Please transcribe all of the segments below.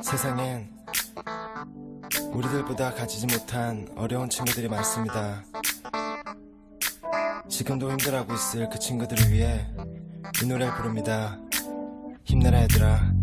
세상엔 우리들보다 가지지 못한 어려운 친구들이 많습니다. 지금도 힘들어하고 있을 그 친구들을 위해 이 노래를 부릅니다. 힘내라 얘들아.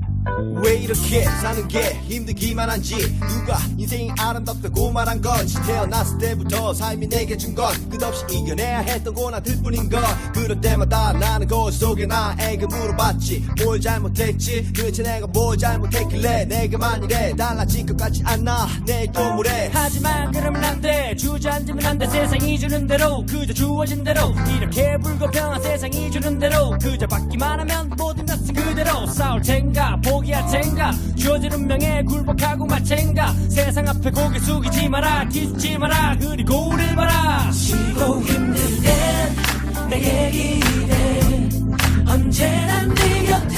왜 이렇게 사는 게 힘들기만 한지, 누가 인생이 아름답다고 말한 건지, 태어났을 때부터 삶이 내게 준 건 끝없이 이겨내야 했던 고난들 뿐인 걸. 그럴 때마다 나는 거울 속에 나에게 물어봤지, 뭘 잘못했지, 도대체 내가 뭘 잘못했길래 내게만 이래 달라질 것 같지 않나. 내일 또 모레. 하지만 그러면 안돼, 주저앉으면 안돼. 세상이 주는 대로, 그저 주어진 대로, 이렇게 불공평한 세상이 주는 대로, 그저 받기만 하면 모든 것은 그대로. 싸울 텐가 포기할 텐가, 주어진 운명에 굴복하고 마챈가. 세상 앞에 고개 숙이지 마라, 기죽지 마라, 그리고 우릴 봐라. 쉬고 힘들 땐 내게 기대, 언제나 네 곁에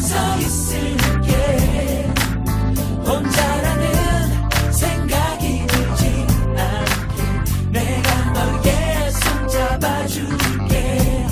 서 있을게. 혼자라는 생각이 들지 않게 내가 너에게 손잡아줄게.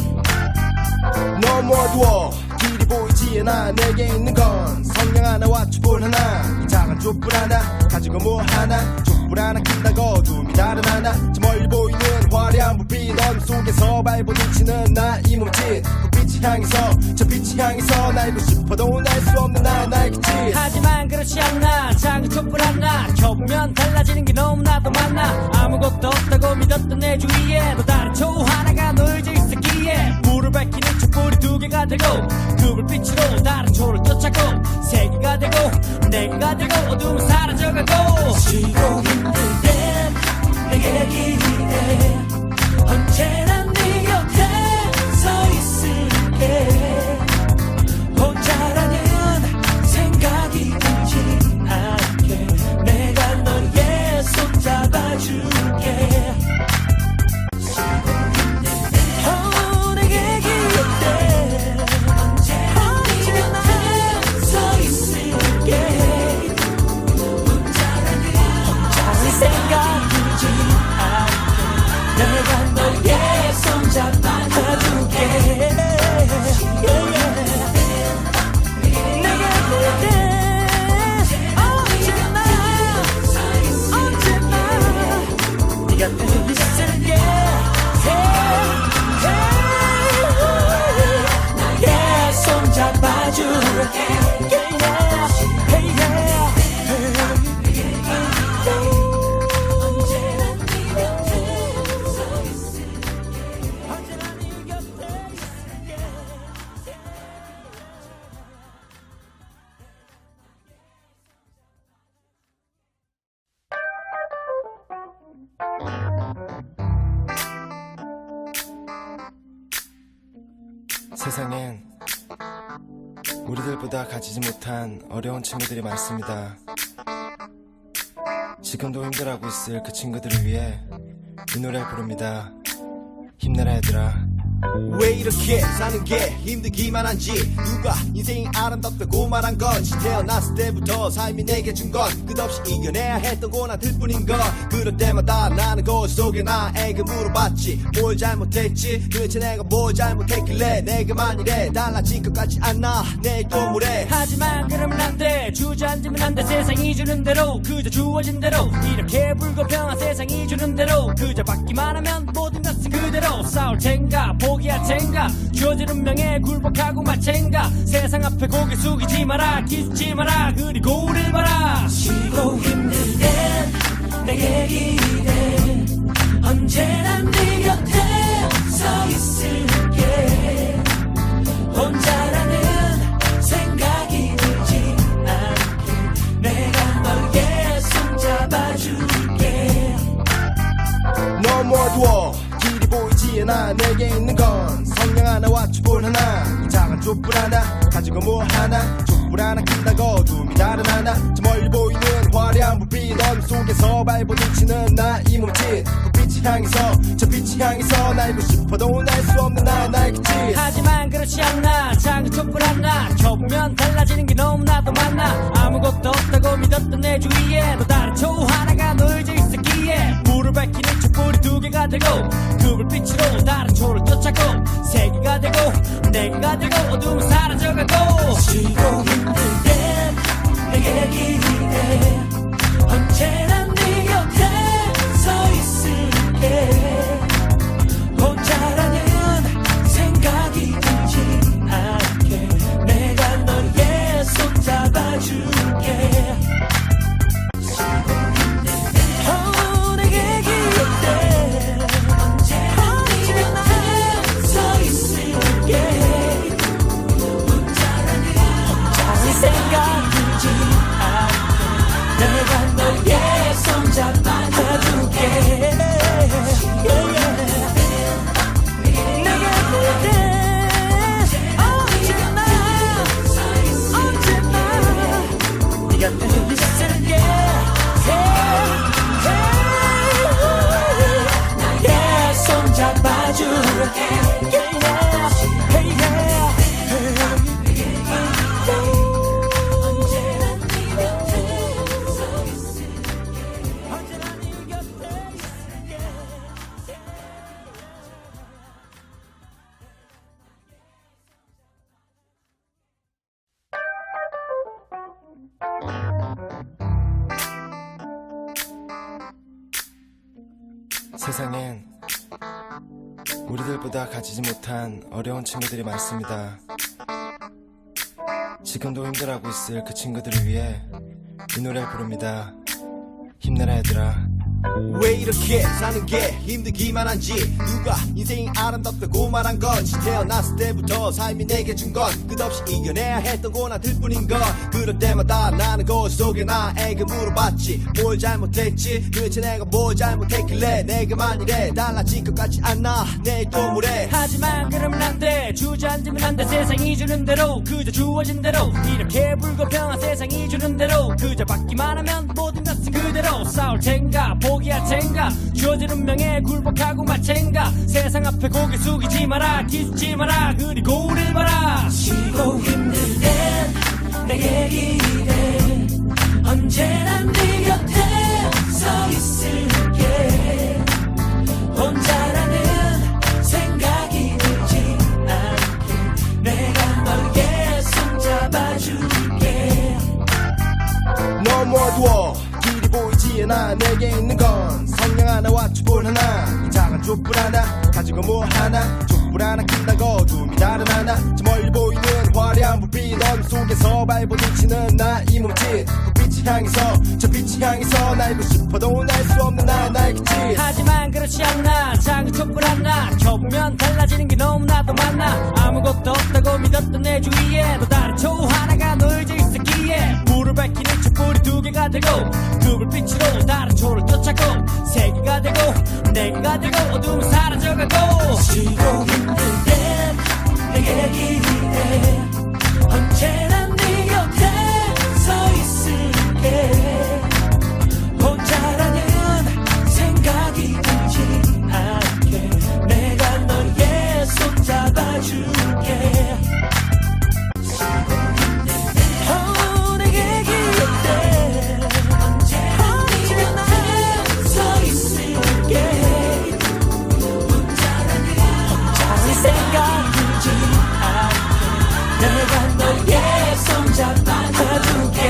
너무 어두워 길이 보이지 않아. 내게 있는 건 성냥 하나와 촛불 하나. 이 작은 촛불 하나 가지고 뭐 하나. 촛불 하나 킨다고 어둠이 다른 하나. 저 멀리 보이는 화려한 불빛, 어둠 속에서 발부딪히는 나의 몸짓. 불빛이 향해서 저 빛이 향해서 날고 싶어도 날 수 없는 나의 끝이. 하지만 그렇지 않나. 작은 촛불 하나 켜보면 달라지는 게 너무나도 많아. 아무것도 없다고 믿었던 내 주위에 또 다른 초 하나가 놓여져 있었기에, 불을 밝히는 촛불이 두 개가 되고, 그 불빛으로 다른 초를 쫓아고, 세 개가 되고 네개가 되고 어둠은 사라져가고. 쉬고 힘들 땐 내게 기대, 언제나 네 곁에 서 있을게. 혼자라는 생각이 들지 않게 내가 너의 손 잡아줄게. 세상엔 우리들보다 가지지 못한 어려운 친구들이 많습니다. 지금도 힘들어하고 있을 그 친구들을 위해 이 노래를 부릅니다. 힘내라 얘들아. 왜 이렇게 사는 게 힘들기만 한지, 누가 인생이 아름답다고 말한 건지, 태어났을 때부터 삶이 내게 준 건 끝없이 이겨내야 했던 고난들 뿐인 걸. 그럴 때마다 나는 거울 속에 나에게 물어봤지, 뭘 잘못했지, 도대체 내가 뭘 잘못했길래 내게만 이래 달라질 것 같지 않나. 내일 또 모레. 하지만 그러면 안돼, 주저앉으면 안돼. 세상이 주는 대로, 그저 주어진 대로, 이렇게 불공평한 세상이 주는 대로, 그저 받기만 하면 모든 것은 그대로. 싸울 텐가 포기할 텐가, 주어진 운명에 굴복하고 마챈가. 세상 앞에 고개 숙이지 마라, 기죽지 마라, 그리고 우릴 봐라. 쉬고 힘들 땐 내게 기대, 언제나 네 곁에 서 있을게. 혼자라는 생각이 들지 않게 내가 너의 손 잡아줄게. 너무 어두워 길이 보이지 않아. 내게 있는 건 성냥 하나와 촛불 하나. 이 작은 촛불 하나 가지고 뭐 하나. 촛불 하나 킨다고 어둠이 다른 하나. 저 멀리 보이는 화려한 불빛, 어둠 속에서 발부딪히는 나의 몸짓. 불빛이 향해서 저 빛이 향해서 날고 싶어도 날 수 없는 나의 끝이. 하지만 그렇지 않나. 작은 촛불 하나 켜보면 달라지는 게 너무나도 많아. 아무것도 없다고 믿었던 내 주위에 또 다른 초 하나가 놓여져 있었기에, 불을 밝히는 촛불이 두 개가 되고, 그 불빛으로 다른 초를 쫓아고, 세 개가 되고 내가 되고 어둠은 사라져가고 쉬고 힘들 땐 내게 기대 언제나 네 곁에 서 있을게 혼자라는 생각이 들지 않게 내가 너의 손 잡아줄게 내게 기대 언제나 서 있을게 혼자라는 생각 들지 않게 내가 너의 손 잡아줄게 세상엔 우리들보다 가지지 못한 어려운 친구들이 많습니다. 지금도 힘들어하고 있을 그 친구들을 위해 이 노래를 부릅니다. 힘내라 얘들아. 왜 이렇게 사는 게 힘들기만 한지 누가 인생이 아름답다고 말한 건지 태어났을 때부터 삶이 내게 준 건 끝없이 이겨내야 했던 고난들 뿐인 걸 그럴 때마다 나는 거울 속에 나에게 물어봤지 뭘 잘못했지 도대체 내가 뭘 잘못했길래 내게만 이래 달라진 것 같지 않나 내일 또 모레 하지만 그러면 안돼 주저앉으면 안돼 세상이 주는 대로 그저 주어진 대로 이렇게 불공평한 세상이 주는 대로 그저 받기만 하면 모든 것은 그대로 싸울 텐가 포기할 텐가 주어진 운명에 굴복하고 마챈가 세상 앞에 고개 숙이지 마라 기죽지 마라 그리고 우릴 봐라 쉬고 힘들 땐 내게 기대 언제나 네 곁에 서 있을게 혼자라는 생각이 들지 않게 내가 너의 손 잡아줄게 너무 어두워 길이 보이지 않아 내게 있는 건 성냥 하나와 촛불 하나 이 작은 촛불 하나 가지고 뭐 하나 촛불 하나 킨다고 어둠이 다른 하나 저 멀리 보이는 화려한 불빛 어둠 속에서 발버둥치는 나이 몸짓 불빛이 향해서 저 빛이 향해서 날고 싶어도 날 수 없는 나의 그 짓 하지만 그렇지 않나 작은 촛불 하나 켜보면 달라지는 게 너무나도 많아 아무것도 없다고 믿었던 내 주위에 또 다른 초 하나가 놓여져 있었기에 불을 밝히는 촛불이 두 개가 되고 그 불빛으로 다른 초를 쫓아고 세 개가 되고 네 개가 되고 어둠은 사라져가고 쉬고 힘들 땐 내게 기대 언제나 네 곁에 서 있을게 혼자라는 생각이 들지 않게 내가 너의 손 잡아줄게 내게 기대 언제나 서 있을게 혼자라는 생각 들지 않게 내가 너의 손 잡아줄게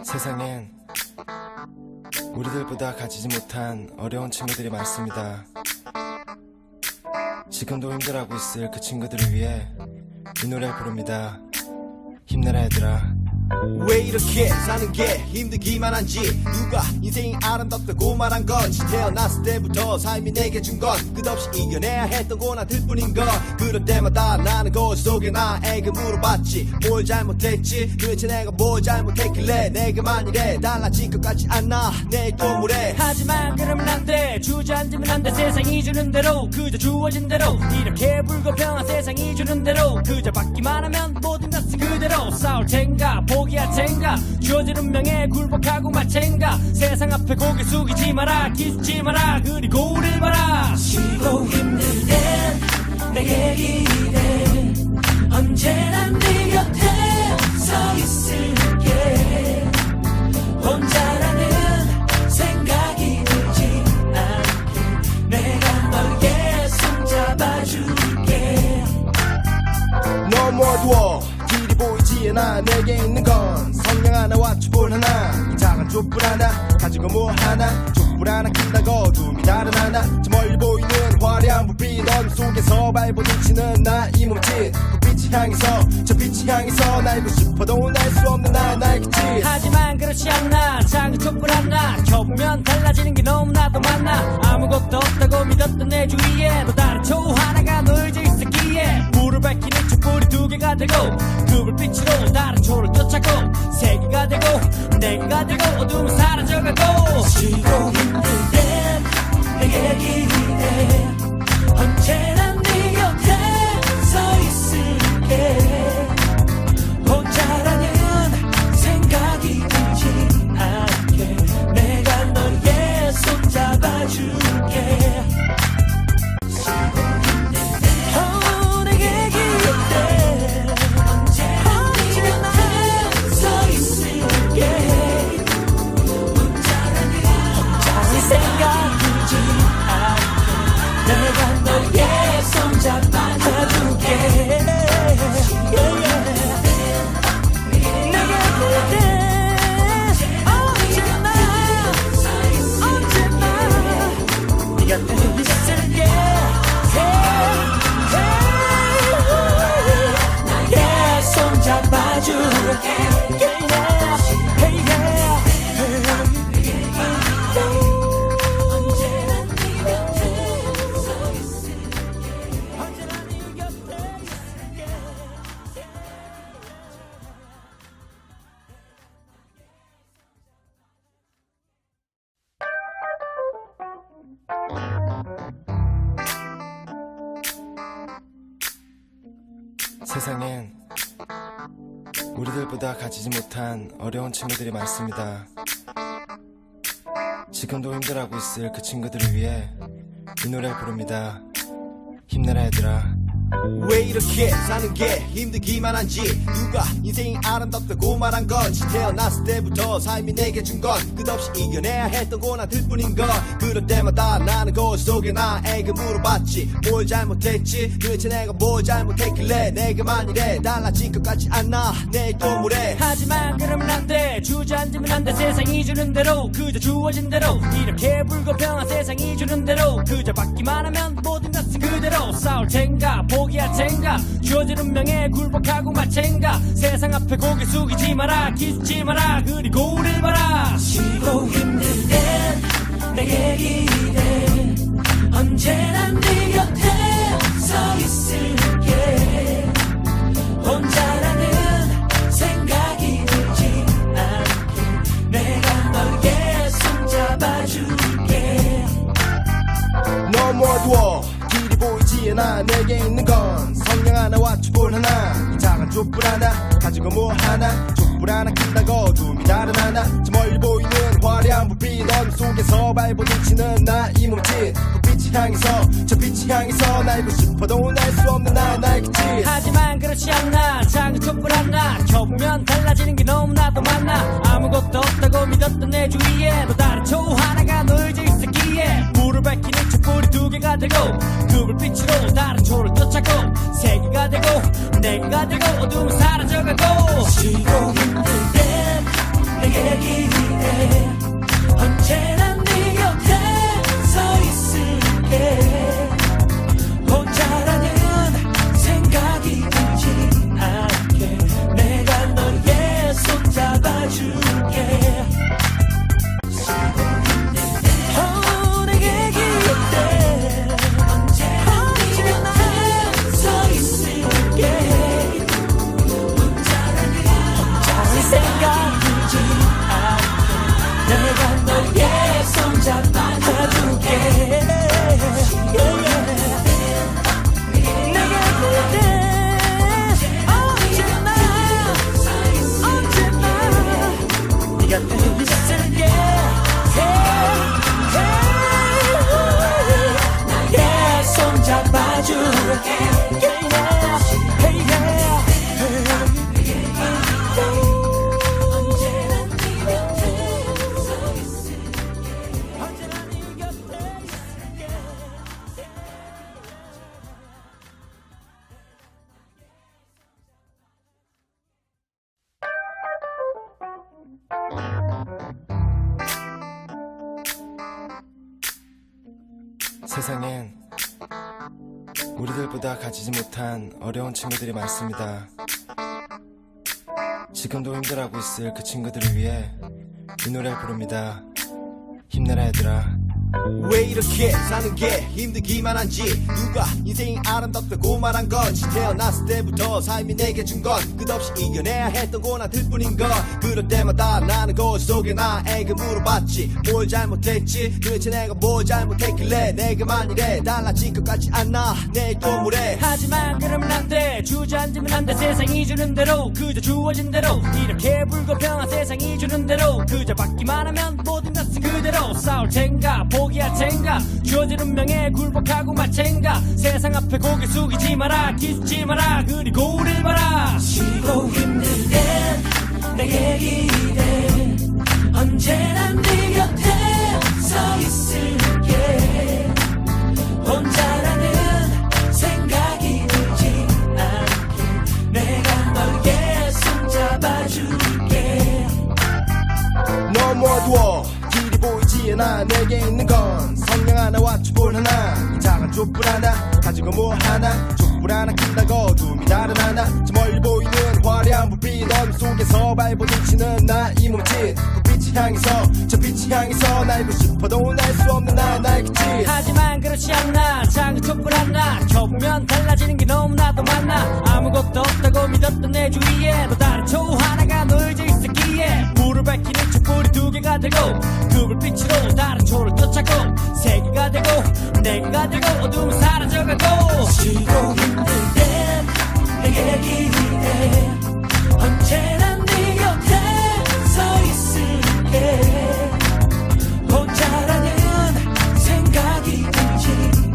세상엔 우리들보다 가지지 못한 어려운 친구들이 많습니다. 지금도 힘들어하고 있을 그 친구들을 위해 이 노래를 부릅니다. 힘내라 얘들아. 왜 이렇게 사는 게 힘들기만 한지 누가 인생이 아름답다고 말한 건지 태어났을 때부터 삶이 내게 준 건 끝없이 이겨내야 했던 고난들 뿐인 걸 그럴 때마다 나는 거울 속에 나에게 물어봤지 뭘 잘못했지 도대체 내가 뭘 잘못했길래 내게만 이래 달라질 것 같지 않아 내일 또 뭐래 하지만 그러면 안돼 주저앉으면 안돼 세상이 주는 대로 그저 주어진 대로 이렇게 불공평한 세상이 주는 대로 그저 받기만 하면 모든 것은 그대로 싸울 텐가 포기할 텐가 주어진 운명에 굴복하고 말 텐가 세상 앞에 고개 숙이지 마라 기죽지 마라 그리고 우릴 봐라 쉬고 힘들 땐 내게 기대 언제나 네 곁에 서 있을게 혼자라는 생각이 들지 않게 내가 너의 손 잡아줄게 너무 어두워 길이 보이지 않아 내게 있는 건 성냥 하나와 촛불 하나 이 작은 촛불 하나 가지고 뭐 하나 촛불 하나 킨다고 어둠이 다른 하나 저 멀리 보이는 화려한 불빛 어둠 속에서 발부딪히는 나 이 몸짓 불빛이 향해서 저 빛이 향해서 날고 싶어도 날 수 없는 나의 그 짓 하지만 그렇지 않나 작은 촛불 하나 켜보면 달라지는 게 너무나도 많아 아무것도 없다고 믿었던 내 주위에 또 다른 초 하나가 놓여져 있었기에 불을 밝히는 촛불이 두 개가 되고 그 불빛으로 다른 초를 쫓아고 세 개가 되고 네 개가 되고 어둠은 사라져가고 쉬고 힘들 땐 내게 기대 언제나 네 곁에 서 있을게 혼자라는 생각이 들지 않게 내가 너의 손 잡아줄게 쉬고 힘들 땐 내게 기대 언제나 네 곁에 서 있을게 혼자라는 생각이 들지 않게 내가 너의 손 잡아줄게 세상엔 우리들보다 가지지 못한 어려운 친구들이 많습니다. 지금도 힘들어하고 있을 그 친구들을 위해 이 노래를 부릅니다. 힘내라 얘들아. 왜 이렇게 사는 게 힘들기만 한지 누가 인생이 아름답다고 말한 건지 태어났을 때부터 삶이 내게 준 건 끝없이 이겨내야 했던 고난들 뿐인 걸 그럴 때마다 나는 거울 속에 나에게 물어봤지 뭘 잘못했지 도대체 내가 뭘 잘못했길래 내게만 이래 달라질 것 같지 않아 내일 또 뭐래 하지만 그러면 안돼 주저앉으면 안돼 세상이 주는 대로 그저 주어진 대로 이렇게 불공평한 세상이 주는 대로 그저 받기만 하면 모든 것은 그대로 싸울 텐가 포기할 텐가 주어진 운명에 굴복하고 말 텐가 세상 앞에 고개 숙이지 마라 기죽지 마라 그리고 우릴 봐라 쉬고 힘들 땐 내게 기대 언제나 네 곁에 서 있을게 혼자라는 생각이 들지 않게 내가 너의 손 잡아줄게 너무 어두워 길이 보이지 않아 내게 있는 건 성냥 하나와 촛불 하나 이 작은 촛불 하나 가지고 뭐 하나 촛불 하나 킨다고 어둠이 다른 하나 저 멀리 보이는 화려한 불빛 어둠 속에서 발부딪히는 나 이 몸짓 불빛이 향해서 저 빛이 향해서 날고 싶어도 날 수 없는 나의 그 짓 하지만 그렇지 않나 작은 촛불 하나 켜보면 달라지는 게 너무나도 많아 아무것도 없다고 믿었던 내 주위에 또 다른 초 하나가 놓여져 있었기에 불을 밝히는 촛불이 두 개가 되고 그 불빛으로 다른 초를 쫓아고 세 개가 되고 네 개가 되고 어둠은 사라져가고 쉬고 힘들 땐 내게 기대 언제나 네 곁에 서 있을게 혼자라는 생각이 들지 않게 내가 너의 손 손잡아줄게 Hey yeah 언제나 네 곁에 서 있을게 언제나 네 곁에 있을게 세상엔 우리들보다 가지지 못한 어려운 친구들이 많습니다. 지금도 힘들어하고 있을 그 친구들을 위해 이 노래를 부릅니다. 힘내라 얘들아. 왜 이렇게 사는 게 힘들기만 한지 누가 인생이 아름답다고 말한 건지 태어났을 때부터 삶이 내게 준 건 끝없이 이겨내야 했던 고난들 뿐인 걸 그럴 때마다 나는 거울 속에 나에게 물어봤지 뭘 잘못했지 도대체 내가 뭘 잘못했길래 내게만 이래 달라질 것 같지 않나 내일 또 모레 하지만 그러면 안돼 주저앉으면 안돼 세상이 주는 대로 그저 주어진 대로 이렇게 불공평한 세상이 주는 대로 그저 받기만 하면 모든 것은 그대로 싸울 텐가 포기할 텐가 주어진 운명에 굴복하고 말 텐가 세상 앞에 고개 숙이지 마라 기죽지 마라 그리고 우릴 봐라 쉬고 힘들 땐 내게 기대 언제나 네 곁에 서 있을게 혼자라는 생각이 들지 않게 내가 너에게 손잡아줄게 너무 어두워 길이 보이지 않아 내게 있는 건 성냥 하나와 촛불 하나 이 작은 촛불 하나 가지고 뭐 하나 촛불 하나 킨다고 어둠이 다른 하나 저 멀리 보이는 화려한 불빛 어둠 속에서 발부딪히는 나 이 몸짓 불빛이 향해서 저 빛이 향해서 날고 싶어도 날 수 없는 나의 그 짓 하지만 그렇지 않나 작은 촛불 하나 켜보면 달라지는 게 너무나도 많아 아무것도 없다고 믿었던 내 주위에 또 다른 초 하나가 놓여져 있었기에 불을 밝히는 촛불이 두 개가 되고 그 불빛으로 다른 초를 쫓아고 세 개가 되고 네 개가 되고 어둠은 사라져가고 쉬고 힘들 땐 내게 기대 언제나 네 곁에 서 있을게 혼자라는 생각이 들지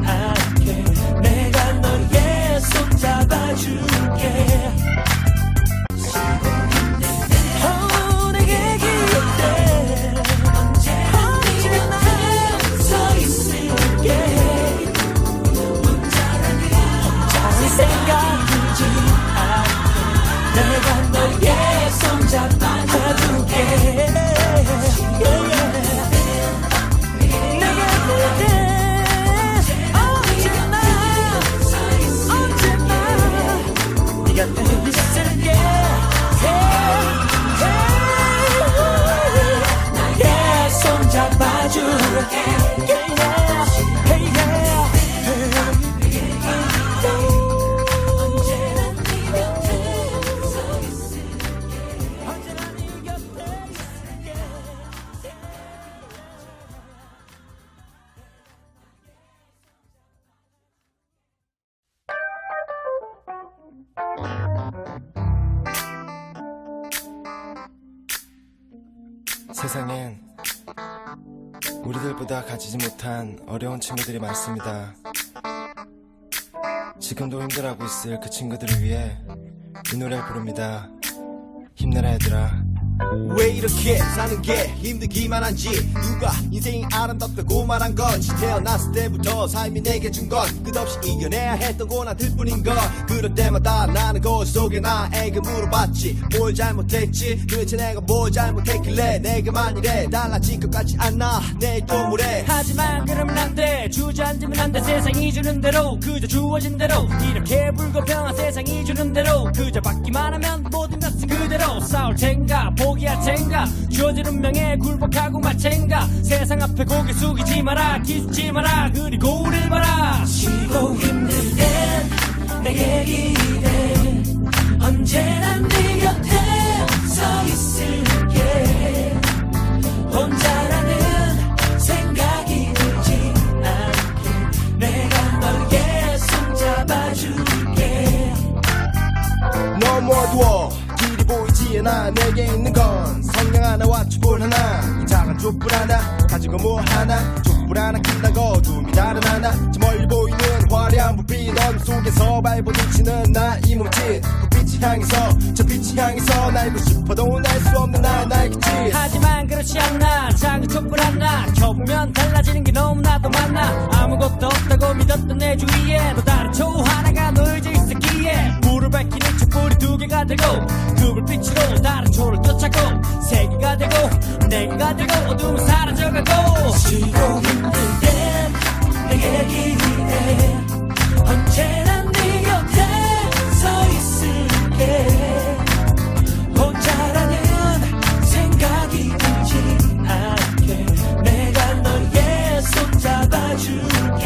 않게 내가 너의 손잡아줄게 내게 기대 언제나 네 곁에 서 있을게 혼자라는 생각 들지 않게 내가 너의 손잡아줄게 세상엔 우리들보다 가지지 못한 어려운 친구들이 많습니다. 지금도 힘들어하고 있을 그 친구들을 위해 이 노래를 부릅니다. 힘내라 얘들아. 왜 이렇게 사는 게 힘들기만 한지 누가 인생이 아름답다고 말한 건지 태어났을 때부터 삶이 내게 준 건 끝없이 이겨내야 했던 고난들 뿐인 걸 그럴 때마다 나는 거울 속에 나에게 물어봤지 뭘 잘못했지 도대체 내가 뭘 잘못했길래 내게만 이래 달라질 것 같지 않나 내일 또 모레 하지만 그러면 안돼 주저앉으면 안돼 세상이 주는 대로 그저 주어진 대로 이렇게 불공평한 세상이 주는 대로 그저 받기만 하면 모든 것은 그대로 싸울 텐가 포기할 텐가 주어진 운명에 굴복하고 말 텐가 세상 앞에 고개 숙이지 마라 기죽지 마라 그리고 우릴 봐라 쉬고 힘들 땐 내게 기대 언제나 네 곁에 서 있을게 혼자라는 생각이 들지 않게 내가 너에게 손잡아줄게 너무 어두워 길이 보이지 않아 내게 있는 건 성냥 하나와 촛불 하나 이 작은 촛불 하나 가지고 뭐 하나 촛불 하나 킨다고 어둠이 다른 하나 저 멀리 보이는 화려한 불빛 넌 속에서 발버둥치는 나의 몸짓 불빛이 향해서 저 빛이 향해서 날고 싶어도 날 수 없는 나의 기질 하지만 그렇지 않나 작은 촛불 하나 켜보면 달라지는 게 너무나도 많아 아무것도 없다고 믿었던 내 주위에 또 다른 초 하나가 놓여져 있었기에 불을 밝히는 촛불이 두 개가 되고 그 불빛으로 다른 초를 쫓아고 세 개가 되고 네 개가 되고 어둠은 사라져가고 쉬고 힘들 땐 내게 기대 언제나 네 곁에 서 있을게 혼자라는 생각이 들지 않게 내가 너의 손 잡아줄게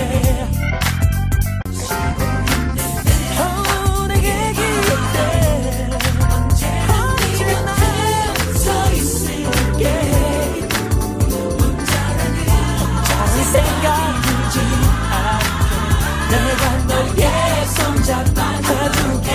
내게 기대 언제나 서 있을게 혼자라는 생각 들지 않게 내가 너의 손 잡아줄게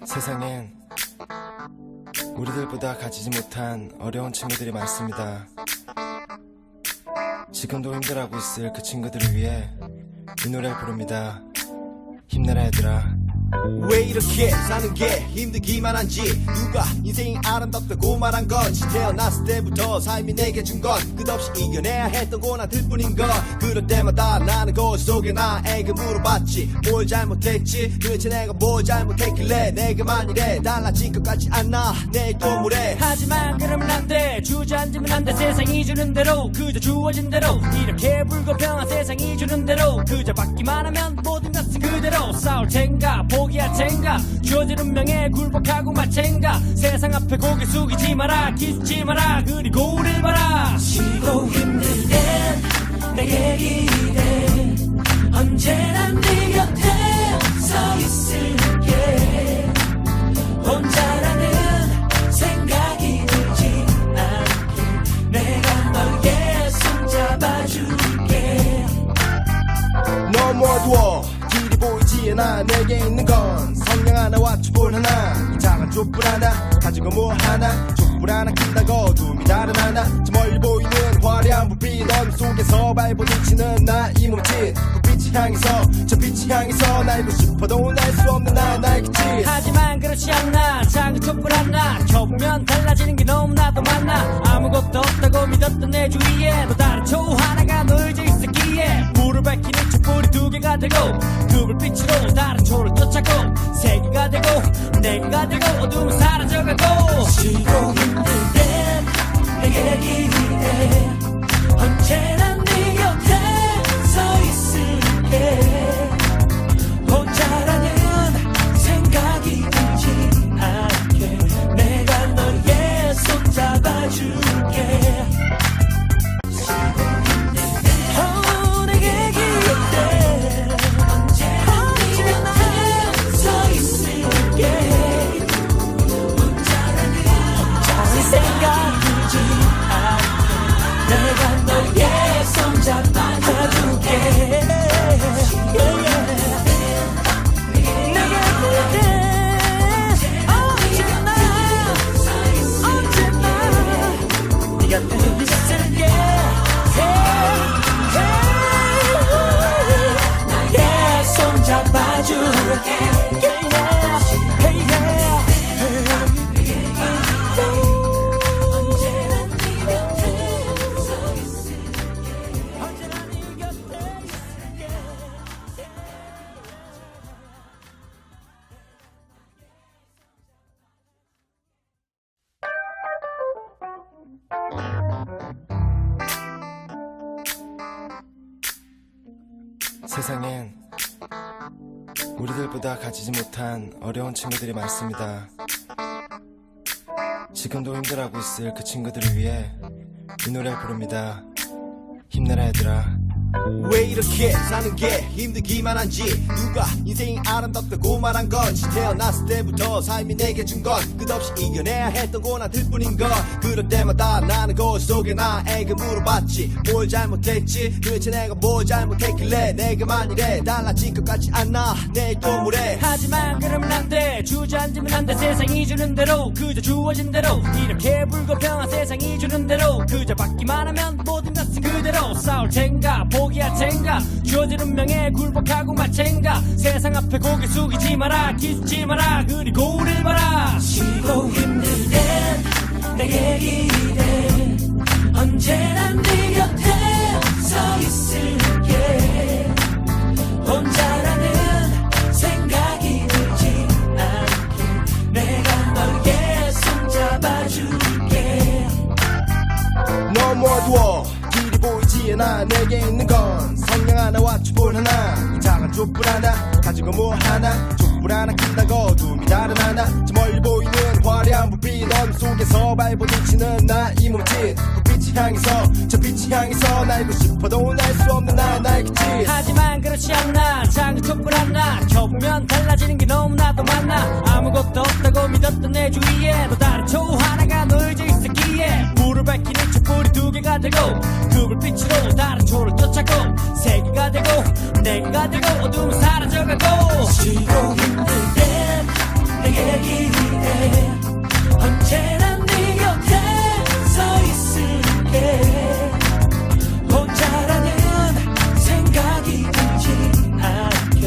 세상엔 우리들보다 가지지 못한 어려운 친구들이 많습니다. 지금도 힘들어하고 있을 그 친구들을 위해 이 노래를 부릅니다. 힘내라 얘들아. 왜 이렇게 사는 게 힘들기만 한지 누가 인생이 아름답다고 말한 건지 태어났을 때부터 삶이 내게 준 건 끝없이 이겨내야 했던 고난들 뿐인 걸 그럴 때마다 나는 거울 속에 나에게 물어봤지 뭘 잘못했지 도대체 내가 뭘 잘못했길래 내게만 이래 달라질 것 같지 않나 내일 또 뭐래 하지만 그러면 안돼 주저앉으면 안돼 세상이 주는 대로 그저 주어진 대로 이렇게 불공평한 세상이 주는 대로 그저 받기만 하면 모든 것은 그대로 싸울 텐가 포기할 텐가 주어진 운명에 굴복하고 마챈가 세상 앞에 고개 숙이지 마라 기죽지 마라 그리고 우릴 봐라 쉬고 힘들 땐 내게 기대 언제나 네 곁에 서 있을게 혼자라는 생각이 들지 않게 내가 너의 손 잡아줄게 너무 어두워 길이 보이지 않아 내게 있는 건 성냥 하나와 촛불 하나 이 작은 촛불 하나 가지고 뭐 하나 촛불 하나 킨다고 어둠이 다른 하나 저 멀리 보이는 화려한 불빛 넌 속에서 발버둥치는 나의 몸짓 불빛이 향해서 저 빛이 향해서 날고 싶어도 날 수 없는 나의 기질 하지만 그렇지 않나 작은 촛불 하나 켜보면 달라지는 게 너무나도 많아 아무것도 없다고 믿었던 내 주위에 또 다른 초 하나가 놓여져 있었기에 불을 밝히는 촛불이 두 개가 되고 그 불빛으로 다른 초를 쫓아고 세 개가 되고 네 개가 되고 어둠은 사라져가고 쉬고 힘들 땐 내게 기대 언제나 네 곁에 서 있을게 혼자라는 생각이 들지 않게 내가 너의 손 잡아줄게 내게 기대 언제나 서 있을게 혼자라는 생각 들지 않게 내가 너의 손 잡아줄게 세상엔 우리들보다 가지지 못한 어려운 친구들이 많습니다. 지금도 힘들어하고 있을 그 친구들을 위해 이 노래를 부릅니다. 힘내라 얘들아. 왜 이렇게 사는 게 힘들기만 한지 누가 인생이 아름답다고 말한 건지 태어났을 때부터 삶이 내게 준 건 끝없이 이겨내야 했던 고난들 뿐인 걸 그럴 때마다 나는 거울 속에 나에게 물어봤지 뭘 잘못했지 도대체 내가 뭘 잘못했길래 내게만 이래 달라질 것 같지 않아 내일 또 뭐래 하지만 그러면 안돼 주저앉으면 안돼 세상이 주는 대로 그저 주어진 대로 이렇게 불공평한 세상이 주는 대로 그저 받기만 하면 모든 것은 그대로 싸울 텐가 포기할 텐가 주어진 운명에 굴복하고 마챈가 세상 앞에 고개 숙이지 마라 기죽지 마라 그리고 우릴 봐라 쉬고 힘들 땐 내게 기대 언제나 네 곁에 서 있을게 혼자라는 생각이 들지 않게 내가 너에게 손잡아줄게 너무 어두워 길이 보이지 않아 내게 있는 건 성냥 하나와 촛불 하나 이 작은 촛불 하나 가지고 뭐 하나 촛불 하나 킨다고 어둠이 다른 하나 저 멀리 보이는 화려한 불빛 어둠 속에서 발부딪히는 나 이 몸짓 불빛이 향해서 저 빛이 향해서 날고 싶어도 날 수 없는 나의 그 짓 하지만 그렇지 않나 작은 촛불 하나 켜보면 달라지는 게 너무나도 많아 아무것도 없다고 믿었던 내 주위에 또 다른 초 하나가 놓여져 있었기에 불을 밝히는 촛불이 두 개가 되고 그 불빛으로 다른 초를 쫓아고 세 개가 되고 네 개가 되고 어둠은 사라져가고 쉬고 힘들 땐 내게 기대 언제나 네 곁에 서 있을게 혼자라는 생각이 들지 않게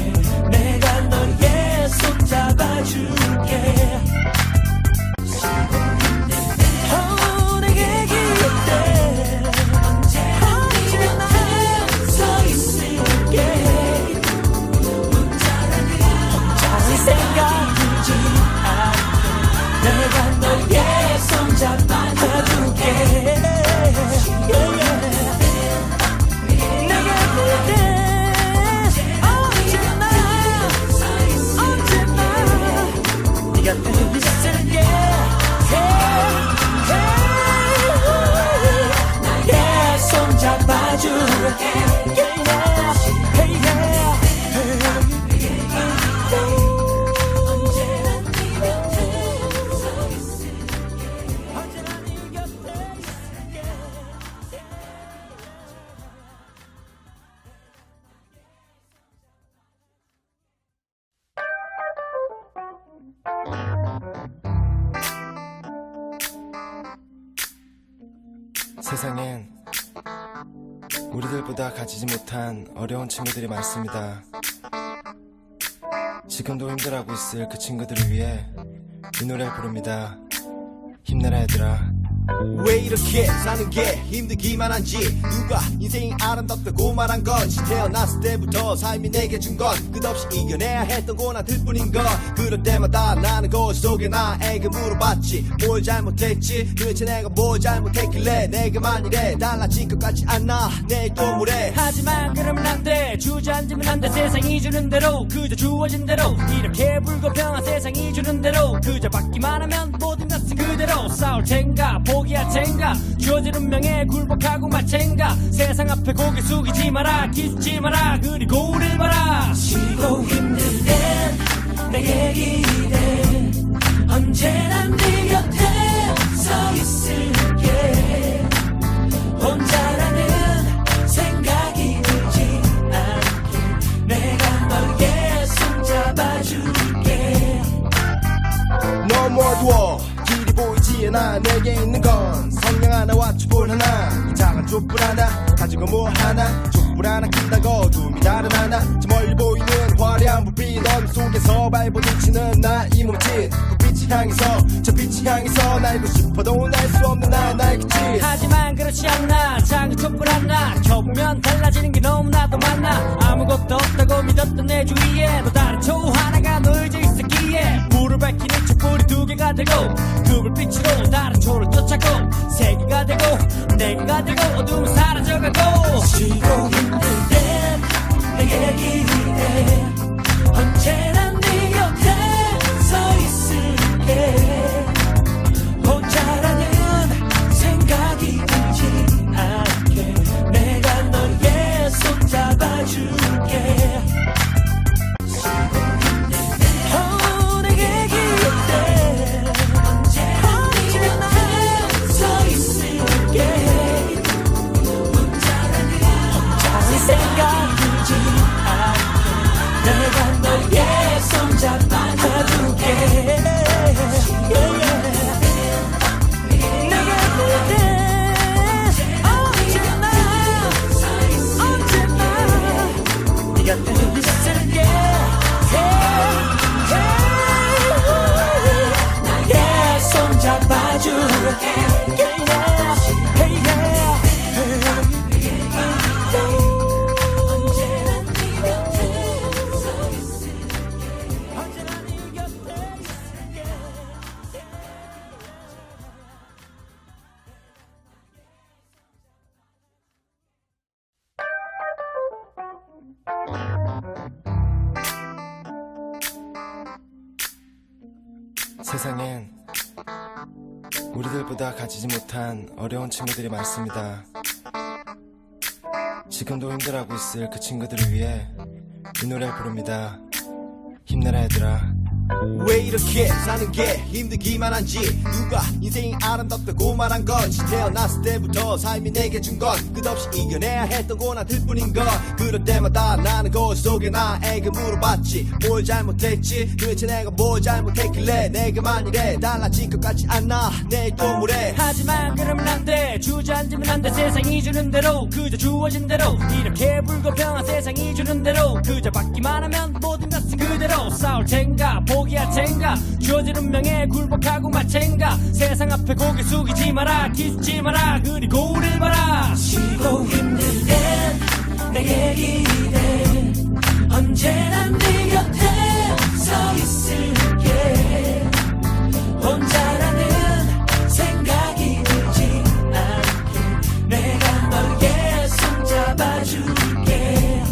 내가 너의 손 잡아줄게 쉬고 힘들 땐 내게 기대 언제나 네 곁에 서 있을게 혼자라는 생각이 들지 않게 내가 너의 손 잡아줄게 세상엔 우리들보다 가지지 못한 어려운 친구들이 많습니다. 지금도 힘들어하고 있을 그 친구들을 위해 이 노래를 부릅니다. 힘내라 얘들아. 왜 이렇게 사는 게 힘들기만 한지 누가 인생이 아름답다고 말한 건지 태어났을 때부터 삶이 내게 준 건 끝없이 이겨내야 했던 고난들 뿐인 걸 그럴 때마다 나는 거울 속에 나에게 물어봤지 뭘 잘못했지 도대체 내가 뭘 잘못했길래 내게만 이래 달라질 것 같지 않아 내일 또 뭐래 하지만 그러면 안돼 주저앉으면 안돼 세상이 주는 대로 그저 주어진 대로 이렇게 불공평한 세상이 주는 대로 그저 받기만 하면 모든 것은 그대로 싸울 텐가 포기할 텐가 주어진 운명에 굴복하고 마챈가 세상 앞에 고개 숙이지 마라 기죽지 마라 그리고 우릴 봐라 쉬고 힘들 땐 내게 기대 언제나 네 곁에 서 있을게 혼자라는 생각이 들지 않게 내가 너의 손 잡아줄게 너무 어두워 길이 보이지 않아 내게 있는 건 성냥 하나와 촛불 하나 이 작은 촛불 하나 가지고 뭐 하나 촛불 하나 킨다고 어둠이 다른 하나 저 멀리 보이는 화려한 불빛 어둠 속에서 발부딪히는 나 이 몸짓 불빛이 향해서 저 빛이 향해서 날고 싶어도 날 수 없는 나의 그 짓 하지만 그렇지 않나 작은 촛불 하나 켜보면 달라지는 게 너무나도 많아 아무것도 없다고 믿었던 내 주위에 또 다른 초 하나가 놓여져 있었기에 불을 밝히는 촛불이 두 개가 되고 그 불빛으로 다른 초를 쫓아고 세 개가 되고 네 개가 되고 어둠은 사라져가고 쉬고 힘들 땐 내게 기대 언제나 세상엔 우리들보다 가지지 못한 어려운 친구들이 많습니다. 지금도 힘들어하고 있을 그 친구들을 위해 이 노래를 부릅니다. 힘내라 얘들아. 왜 이렇게 사는 게 힘들기만 한지 누가 인생이 아름답다고 말한 건지 태어났을 때부터 삶이 내게 준 건 끝없이 이겨내야 했던 고난들 뿐인 걸 그럴 때마다 나는 거울 속에 나에게 물어봤지 뭘 잘못했지 도대체 내가 뭘 잘못했길래 내게만 이래 달라질 것 같지 않아 내일 또 뭐래 하지만 그러면 안돼 주저앉으면 안돼 세상이 주는 대로 그저 주어진 대로 이렇게 불공평한 세상이 주는 대로 그저 받기만 하면 모든 것은 그대로 싸울 텐가 포기할 텐가 주어진 운명에 굴복하고 말 텐가 세상 앞에 고개 숙이지 마라 기죽지 마라 그리고 우릴 봐라 쉬고 힘들 땐 내게 기대 언제나 네 곁에 서 있을게 혼자라는 생각이 들지 않게 내가 너의 손 잡아줄게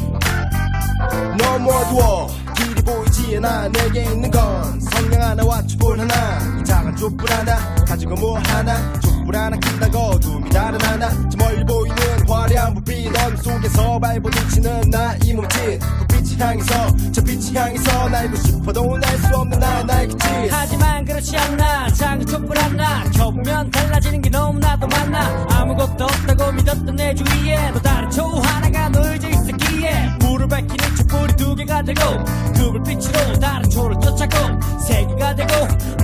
너무 어두워 길이 보이지 않아 내게 있는 건 성냥 하나와 촛불 하나 이 작은 촛불 하나 가지고 뭐 하나 촛불 하나 킨다고 어둠이 다른 하나 저 멀리 보이는 화려한 불빛 어둠 속에서 발부딪히는 나 이 몸짓 불빛이 향해서 저 빛이 향해서 날고 싶어도 날 수 없는 나의 날개짓 하지만 그렇지 않나 작은 촛불 하나 켜보면 달라지는 게 너무나도 많아 아무것도 없다고 믿었던 내 주위에 또 다른 초 하나가 놓여져 있었기에 불을 밝히는 촛불이 두 개가 되고 그 불빛으로 다른 초를 쫓아고 세 개가 되고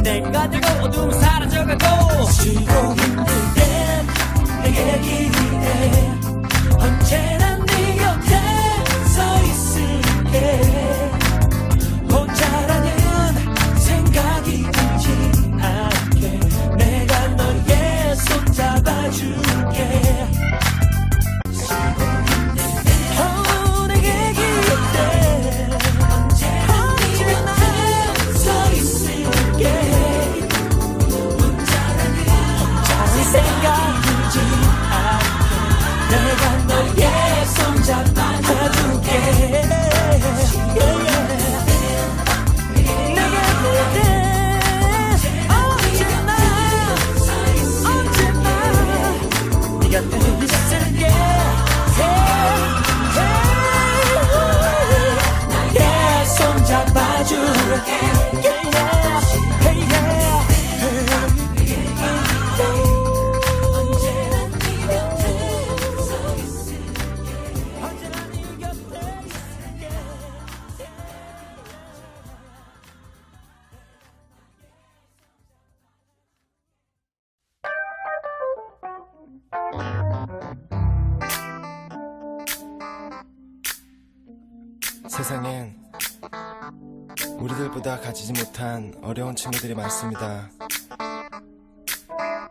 네 개가 되고 어둠은 사라져가고 쉬고 힘들 땐 내게 기대 언제나 네 곁에 서 있을게 혼자라는 생각이 들지 않게 내가 너의 손 잡아줄게 쉬고 힘들 땐 내게 기대 언제나 네 곁에 서 있을게 혼자라는 생각이 들지 않게 내가 너의 손 잡아줄게 세상엔 우리들보다 가지지 못한 어려운 친구들이 많습니다.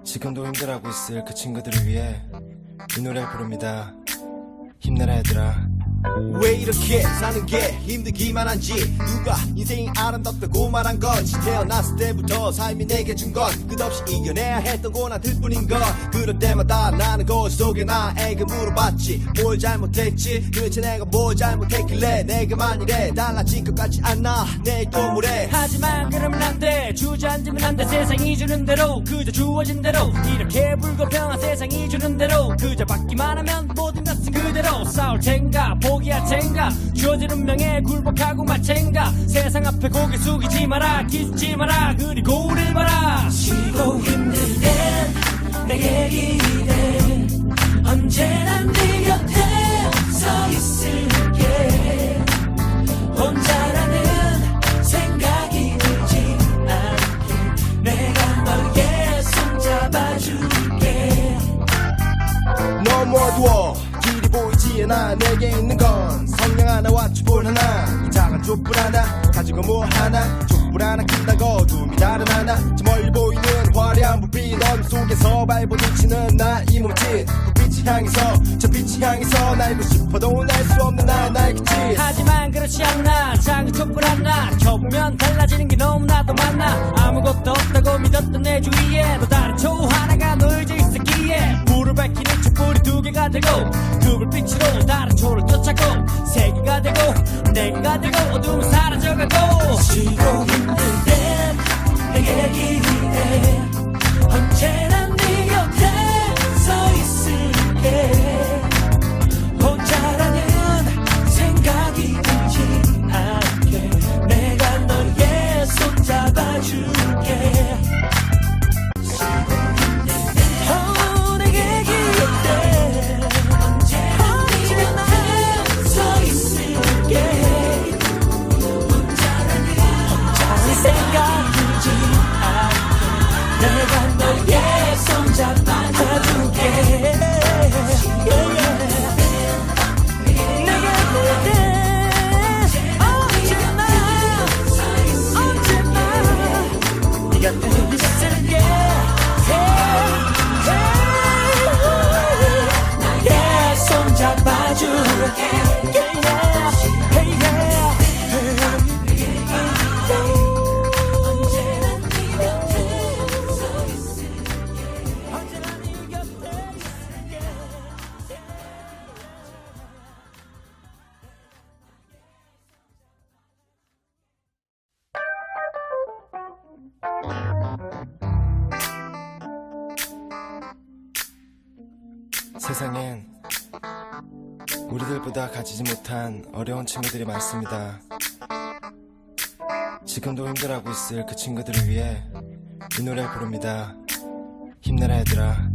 지금도 힘들어하고 있을 그 친구들을 위해 이 노래를 부릅니다. 힘내라 얘들아. 왜 이렇게 사는 게 힘들기만 한지 누가 인생이 아름답다고 말한 건지 태어났을 때부터 삶이 내게 준 건 끝없이 이겨내야 했던 고난들 뿐인 걸 그럴 때마다 나는 거울 속에 나에게 물어봤지 뭘 잘못했지 도대체 내가 뭘 잘못했길래 내게만 이래 달라질 것 같지 않아 내일 또 뭐래 하지만 그러면 안돼 주저앉으면 안돼 세상이 주는 대로 그저 주어진 대로 이렇게 불공평한 세상이 주는 대로 그저 받기만 하면 모든 것은 그대로 싸울 텐가 포기할 텐가 주어진 운명에 굴복하고 말 텐가 세상 앞에 고개 숙이지 마라 기죽지 마라 그리고 우릴 봐라 쉬고 힘들 땐 내게 기대 언제나 네 곁에 서 있을게 혼자라는 생각이 들지 않게 내가 너의 손 잡아줄게 너무 어두워 길이 보이지 않아 내게 있는 건 성냥 하나와 촛불 하나 이 작은 촛불 하나 가지고 뭐 하나 촛불 하나 킨다고 어둠이 다른 하나 저 멀리 보이는 화려한 불빛 어둠 속에서 발부딪히는 나 이 몸짓 불빛이 향해서 저 빛이 향해서 날고 싶어도 날 수 없는 나의 그 짓 하지만 그렇지 않나 작은 촛불 하나 켜보면 달라지는 게 너무나도 많아 아무것도 없다고 믿었던 내 주위에 또 다른 초 하나가 놓여져 있었기에 불을 밝히는 촛불이 두 개가 되고 그 불빛으로 다른 초를 쫓아고 세 개가 되고 네 개가 되고 어둠은 사라져가고 지고 힘들 땐 내게 기대 언제나 네 곁에 서 있을게 혼자라는 생각이 들지 않게 내가 너의 손 잡아줄게 내게 기대 언제나 서 있을게 혼자라는 생각 들지 않게 내가 너의 손 잡아줄게 세상엔 우리들보다 가지지 못한 어려운 친구들이 많습니다. 지금도 힘들어하고 있을 그 친구들을 위해 이 노래를 부릅니다. 힘내라 얘들아.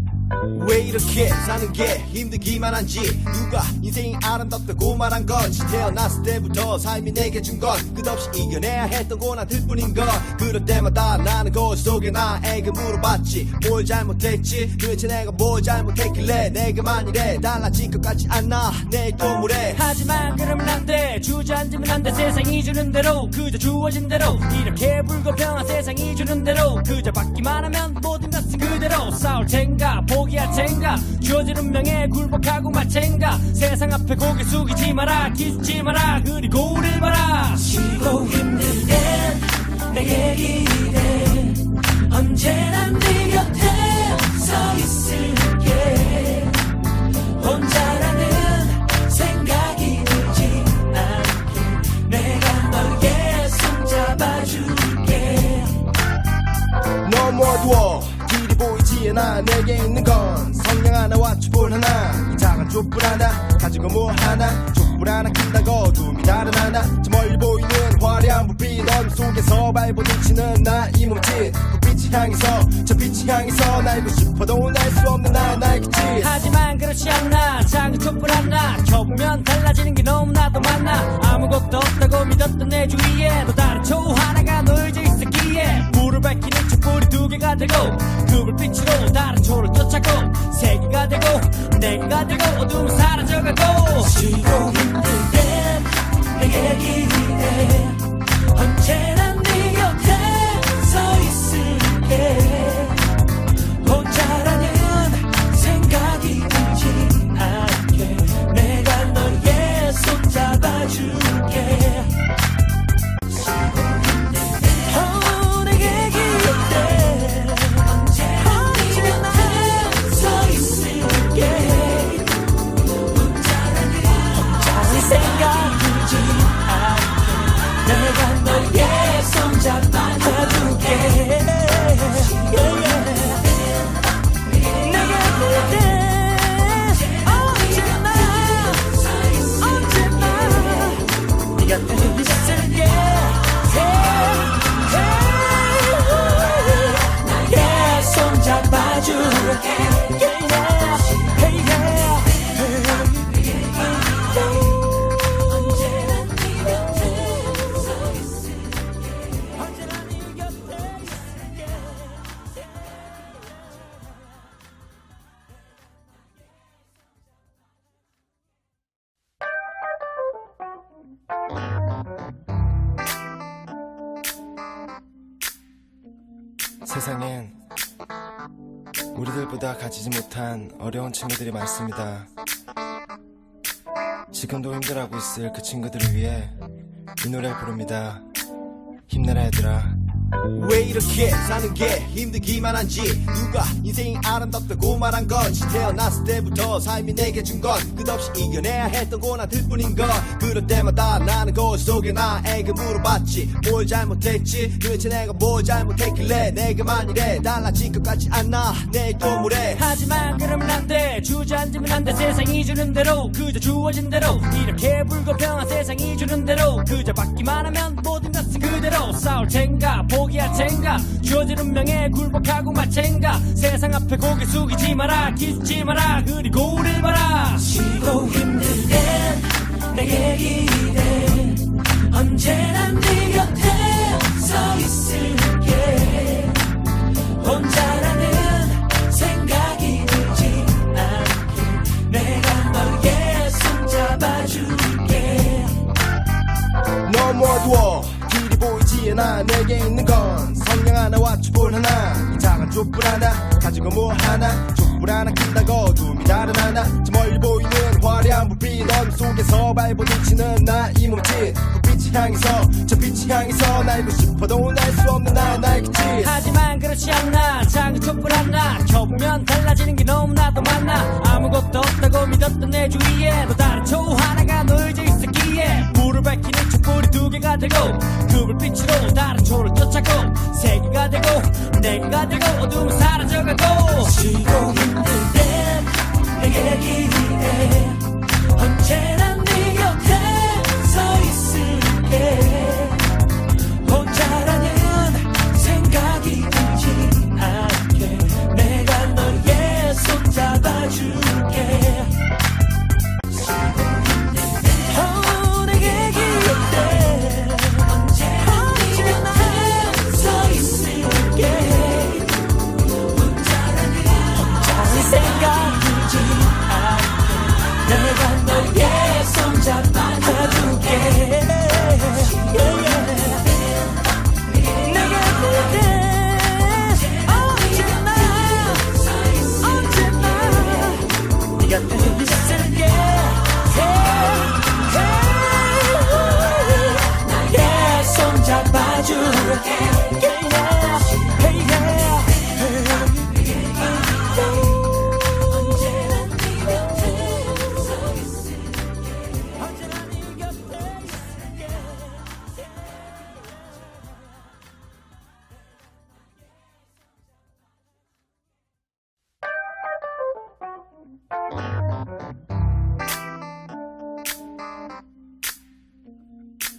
왜 이렇게 사는 게 힘들기만 한지 누가 인생이 아름답다고 말한 건지 태어났을 때부터 삶이 내게 준 건 끝없이 이겨내야 했던 고난들 뿐인 걸 그럴 때마다 나는 거울 속에 나에게 물어봤지 뭘 잘못했지 도대체 내가 뭘 잘못했길래 내게만 이래 달라질 것 같지 않나 내일 또 뭐래 하지만 그러면 안돼 주저앉으면 안돼 세상이 주는 대로 그저 주어진 대로 이렇게 불공평한 세상이 주는 대로 그저 받기만 하면 모든 것은 그대로 싸울 텐가 포기할 텐가 주어진 운명에 굴복하고 말 텐가 세상 앞에 고개 숙이지 마라 기죽지 마라 그리고 우릴 봐라 지고 힘들 땐 내게 기대 언제나 네 곁에 서 있을게 혼자라는 생각이 들지 않게 내가 너의 손 잡아줄게 너무 어두워 길이 보이지 않아 내게 있는 건 성냥 하나와 촛불 하나 이 작은 촛불 하나 가지고 뭐 하나 촛불 하나 킨다고 어둠이 다른 하나 저 멀리 보이는 화려한 불빛 어둠 속에서 발부딪히는 나 이 몸짓 불빛이 향해서 저 빛이 향해서 날고 싶어도 날 수 없는 나의 그 짓 하지만 그렇지 않나 작은 촛불 하나 켜보면 달라지는 게 너무나도 많아 아무것도 없다고 믿었던 내 주위에 또 다른 초 하나가 놓여져 있었기에 불을 밝히는 촛불이 두 개가 되고 그 불빛으로 다른 초를 쫓아고 세 개가 되고 네 개가 되고 어둠은 사라져가고 지고 힘들 땐 내게 기대 언제나 네 곁에 서 있을게 혼자라는 생각이 들지 않게 내가 너의 손 잡아줄게 내게 기대 언제나 서 있을게 혼자라는 생각 들지 않게 내가 너의 손 잡아줄게 세상엔 우리들보다 가지지 못한 어려운 친구들이 많습니다. 지금도 힘들어하고 있을 그 친구들을 위해 이 노래를 부릅니다. 힘내라 얘들아. 왜 이렇게 사는 게 힘들기만 한지 누가 인생이 아름답다고 말한 건지 태어났을 때부터 삶이 내게 준 건 끝없이 이겨내야 했던 고난들 뿐인 걸 그럴 때마다 나는 거울 속에 나에게 물어봤지 뭘 잘못했지 도대체 내가 뭘 잘못했길래 내게만 이래 달라질 것 같지 않나 내일 또 뭐래 하지만 그러면 안돼 주저앉으면 안돼 세상이 주는 대로 그저 주어진 대로 이렇게 불공평한 세상이 주는 대로 그저 받기만 하면 모든 것은 그대로 싸울 텐가 포기할 텐가 주어진 운명에 굴복하고 마챈가 세상 앞에 고개 숙이지 마라 기죽지 마라 그리고 우릴 봐라 쉬고 힘들 땐 내게 기대 언제나 네 곁에 서 있을게 혼자라는 생각이 들지 않게 내가 너의 손 잡아줄게 너무 어두워 길이 보이지 않아 내게 있는 건 성냥 하나와 촛불 하나 이 작은 촛불 하나 가지고 뭐 하나 촛불 하나 킨다고 어둠이 다른 하나 저 멀리 보이는 화려한 불빛 어둠 속에서 발부딪히는 나 이 몸짓 불빛이 향해서 저 빛이 향해서 날고 싶어도 날 수 없는 나의 끝이 하지만 그렇지 않나 작은 촛불 하나 켜보면 달라지는 게 너무나도 많아 아무것도 없다고 믿었던 내 주위에 또 다른 초 하나가 놓여져 있었기에 불을 밝히는 촛불이 두 개가 되고 그 불빛으로 다른 초를 쫓아고 세 개가 되고 네 개가 되고 어둠은 사라져가고 쉬고 힘들 땐 내게 기대 언제나 네 곁에 서 있을게 혼자라는 생각이 들지 않게 내가 너의 손 잡아줄게 내게 기대 언제나 네 곁에 서 있을게 혼자라는 생각 들지 않게 내가 너의 손 잡아줄게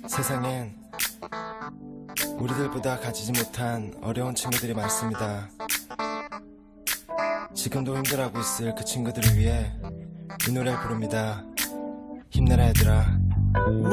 세상엔 우리들보다 가지지 못한 어려운 친구들이 많습니다. 지금도 힘들어하고 있을 그 친구들을 위해 이 노래를 부릅니다. 힘내라 얘들아.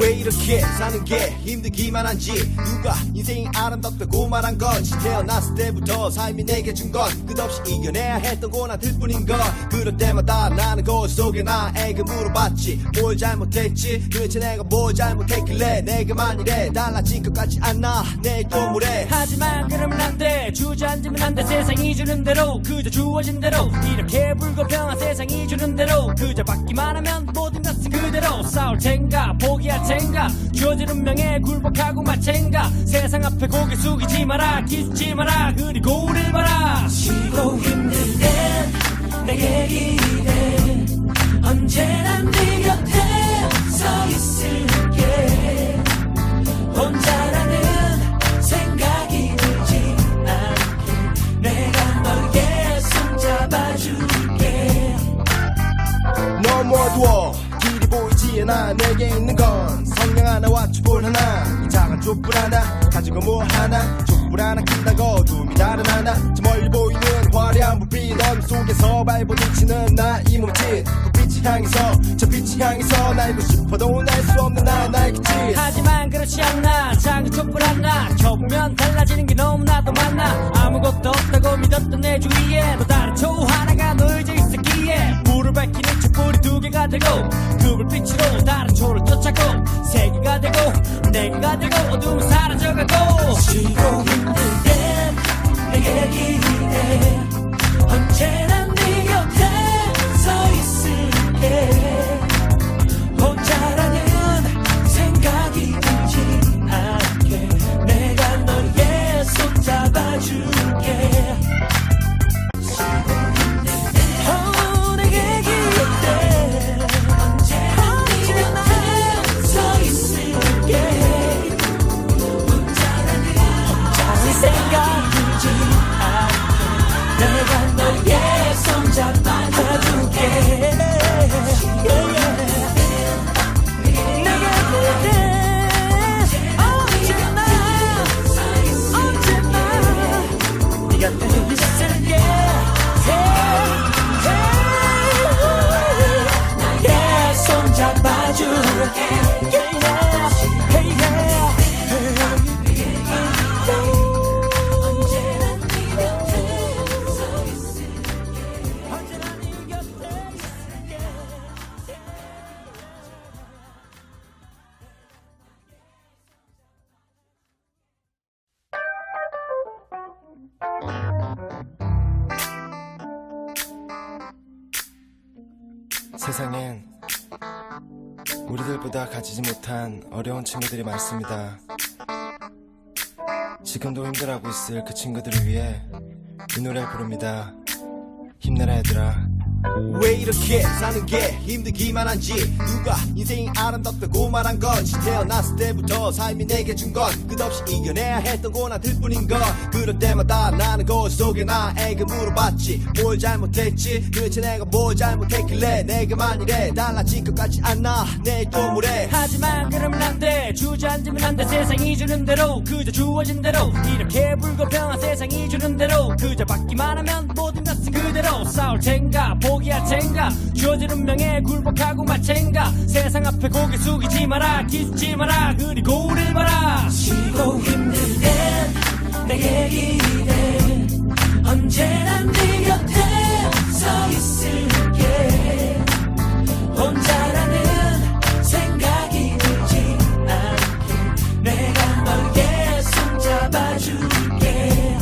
왜 이렇게 사는 게 힘들기만 한지 누가 인생이 아름답다고 말한 건지 태어났을 때부터 삶이 내게 준 건 끝없이 이겨내야 했던 고난들 뿐인 걸 그럴 때마다 나는 거울 속에 나에게 물어봤지 뭘 잘못했지 도대체 내가 뭘 잘못했길래 내게만 이래 달라질 것 같지 않나 내일 또 뭐래 하지만 그러면 안돼 주저앉으면 안돼 세상이 주는 대로 그저 주어진 대로 이렇게 불공평한 세상이 주는 대로 그저 받기만 하면 모든 것은 그대로 싸울 텐가 포기할 텐가 주어진 운명에 굴복하고 마챈가 세상 앞에 고개 숙이지 마라 기죽지 마라 그리고 우릴 봐라 쉬고 힘들 땐 내게 기대 언제나 네 곁에 서 있을게 혼자라는 생각이 들지 않게 내가 너의 손 잡아줄게 너무 어두워 길이 보이지 않아 내게 있는 건 성냥 하나와 촛불 하나 이 작은 촛불 하나 가지고 뭐 하나 촛불 하나 킨다고 어둠이 다른 하나 저 멀리 보이는 화려한 불빛 어둠 속에서 발부딪히는 나 이 몸짓 불빛이 향해서 저 빛이 향해서 날고 싶어도 날 수 없는 나의 끝이 하지만 그렇지 않나 작은 촛불 하나 켜보면 달라지는 게 너무나도 많아 아무것도 없다고 믿었던 내 주위에 또 다른 초 하나가 놓여져 있었기에 불을 밝히는 촛불이 두 개가 되고 그 불빛으로 다른 초를 쫓아고 세 개가 되고 네 개가 되고 어둠은 사라져가고 쉬고 힘들 땐 내게 기대 언제나 네 곁에 서 있을게 혼자라는 생각이 들지 않게 내가 너의 손 잡아줄게 내게 기대 언제나 서 있을게 혼자라는 생각 들지 않게 내가 너의 손 잡아줄게 세상엔 우리들보다 가지지 못한 어려운 친구들이 많습니다. 지금도 힘들어하고 있을 그 친구들을 위해 이 노래 부릅니다. 힘내라 얘들아. 왜 이렇게 사는 게 힘들기만 한지 누가 인생이 아름답다고 말한 건지 태어났을 때부터 삶이 내게 준 건 끝없이 이겨내야 했던 고난들 뿐인 걸 그럴 때마다 나는 거울 속에 나에게 물어봤지 뭘 잘못했지 도대체 내가 뭘 잘못했길래 내게만 이래 달라진 것 같지 않나 내일 또 뭐래 하지만 그러면 안돼 주저앉으면 안돼 세상이 주는 대로 그저 주어진 대로 이렇게 불공평한 세상이 주는 대로 그저 받기만 하면 모든 것은 그대로 싸울 텐가 포기할 텐가 주어진 운명에 굴복하고 마챈가 세상 앞에 고개 숙이지 마라 기죽지 마라 그리고 우릴 봐라 쉬고 힘들 땐 내게 기대 언제나 네 곁에 서 있을게 혼자라는 생각이 들지 않게 내가 너의 손 잡아줄게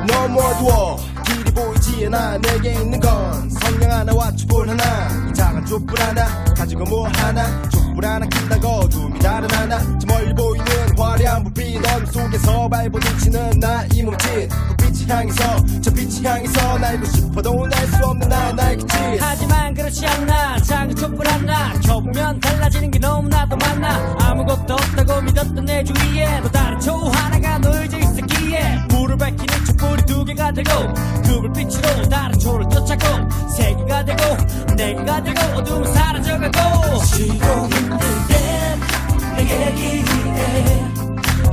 너무 어두워 길이 보이지 않아 내게 있는 건 성냥 하나와 촛불 하나 이 작은 촛불 하나 가지고 뭐 하나 촛불 하나 킨다고 어둠이 다른 하나 저 멀리 보이는 화려한 불빛 어둠 속에서 발버둥치는 나 이 몸짓 불빛이 향해서 저 빛이 향해서 날고 싶어도 날 수 없는 나의 그 짓 하지만 그렇지 않나 작은 촛불 하나 켜보면 달라지는 게 너무나도 많아 아무것도 없다고 믿었던 내 주위에 또 다른 초 하나가 놓여져 있었기에 불을 밝히는 촛불이 두 개가 되고 그 불빛으로 다른 초를 쫓아고 세 개가 되고 네 개가 되고 어둠은 사라져가고 쉬고 힘들 땐 내게 기대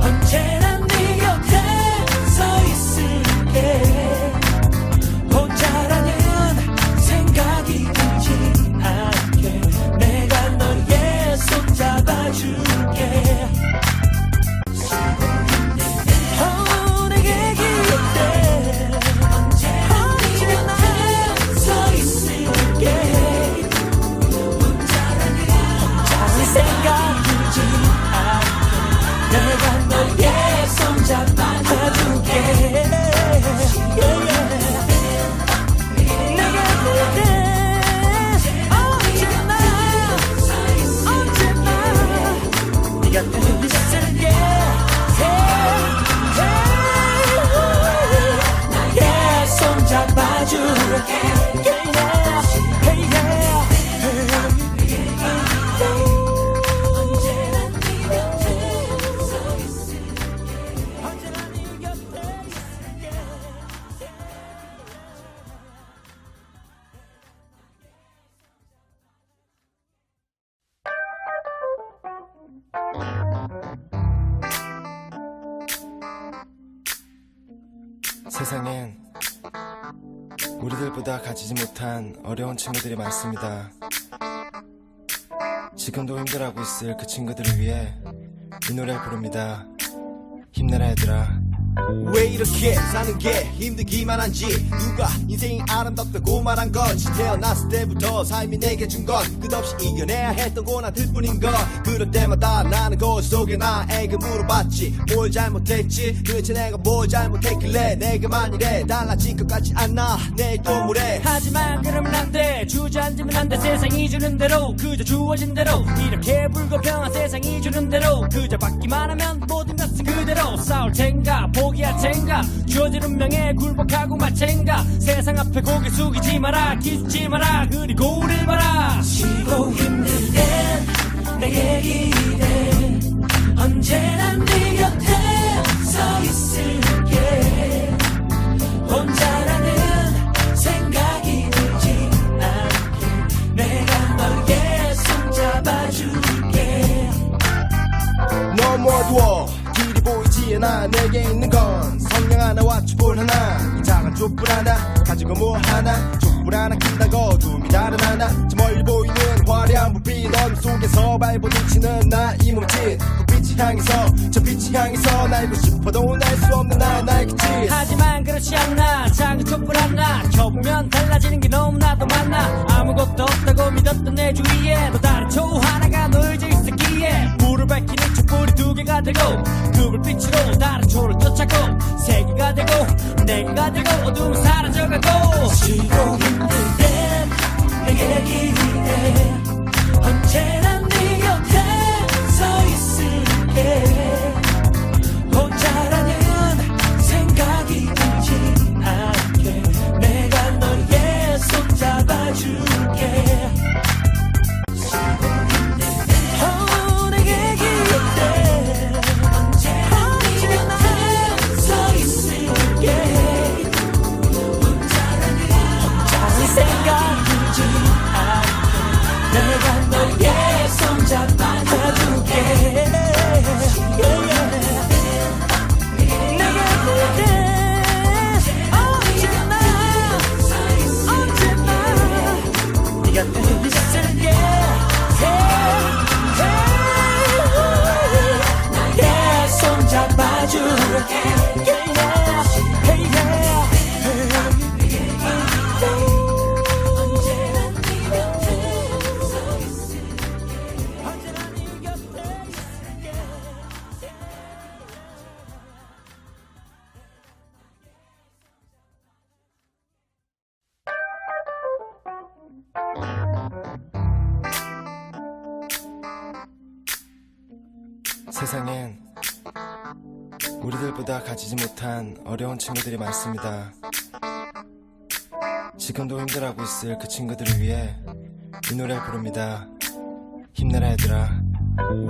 언제나 네 곁에 서 있을게 혼자라는 생각이 들지 않게 내가 너의 손 잡아줄게 내게 기대 언제나 서 있을게 혼자라는 생각 들지 않게 내가 너의 손 잡아줄게 세상엔 우리들보다 가지지 못한 어려운 친구들이 많습니다. 지금도 힘들어하고 있을 그 친구들을 위해 이 노래 부릅니다. 힘내라 얘들아. 왜 이렇게 사는 게 힘들기만 한지 누가 인생이 아름답다고 말한 건지 태어났을 때부터 삶이 내게 준 건 끝없이 이겨내야 했던 고난들 뿐인 걸 그럴 때마다 나는 거울 속에 나에게 물어봤지 뭘 잘못했지 도대체 내가 뭘 잘못했길래 내게만 이래 달라질 것 같지 않아 내일 또 뭐래 하지만 그러면 안돼 주저앉으면 안돼 세상이 주는 대로 그저 주어진 대로 이렇게 불공평한 세상이 주는 대로 그저 받기만 하면 모든 것은 그대로 싸울 텐가 포기할 텐가 주어진 운명에 굴복하고 말 텐가 세상 앞에 고개 숙이지 마라 기죽지 마라 그리고 우릴 봐라 쉬고 힘들 땐 내게 기대 언제나 네 곁에 서 있을게 혼자라는 생각이 들지 않게 내가 너의 손 잡아줄게 너무 어두워 길이 보이지 않아 내게 있는 건 성냥 하나와 촛불 하나 이 작은 촛불 하나 가지고 뭐 하나 촛불 하나 킨다고 어둠이 다른 하나 저 멀리 보이는 화려한 불빛 어둠 속에서 발부딪히는 나 이 몸짓 불빛이 향해서 저 빛이 향해서 날고 싶어도 날 수 없는 나의 그 짓 하지만 그렇지 않나 작은 촛불 하나 켜보면 달라지는 게 너무나도 많아 아무것도 없다고 믿었던 내 주위에 또 다른 초 하나가 놓여져 있었기에 불을 밝히는 촛불이 두 개가 되고 그 불빛으로 다른 초를 쫓아고 세 개가 되고 네 개가 되고 어둠은 사라져가고 쉬고 힘들 땐 내게 기대 언제나 네 곁에 서 있을게 혼자라는 생각이 들지 않게 내가 너의 손 잡아줄게 쉬고 힘들 땐 내게 기대 언제나 네 곁에 서 있을게 혼자라는 생각이 들지 않게 내가 너의 손 잡아줄게 세상엔 우리들보다 가지지 못한 어려운 친구들이 많습니다. 지금도 힘들어하고 있을 그 친구들을 위해 이 노래를 부릅니다. 힘내라 얘들아.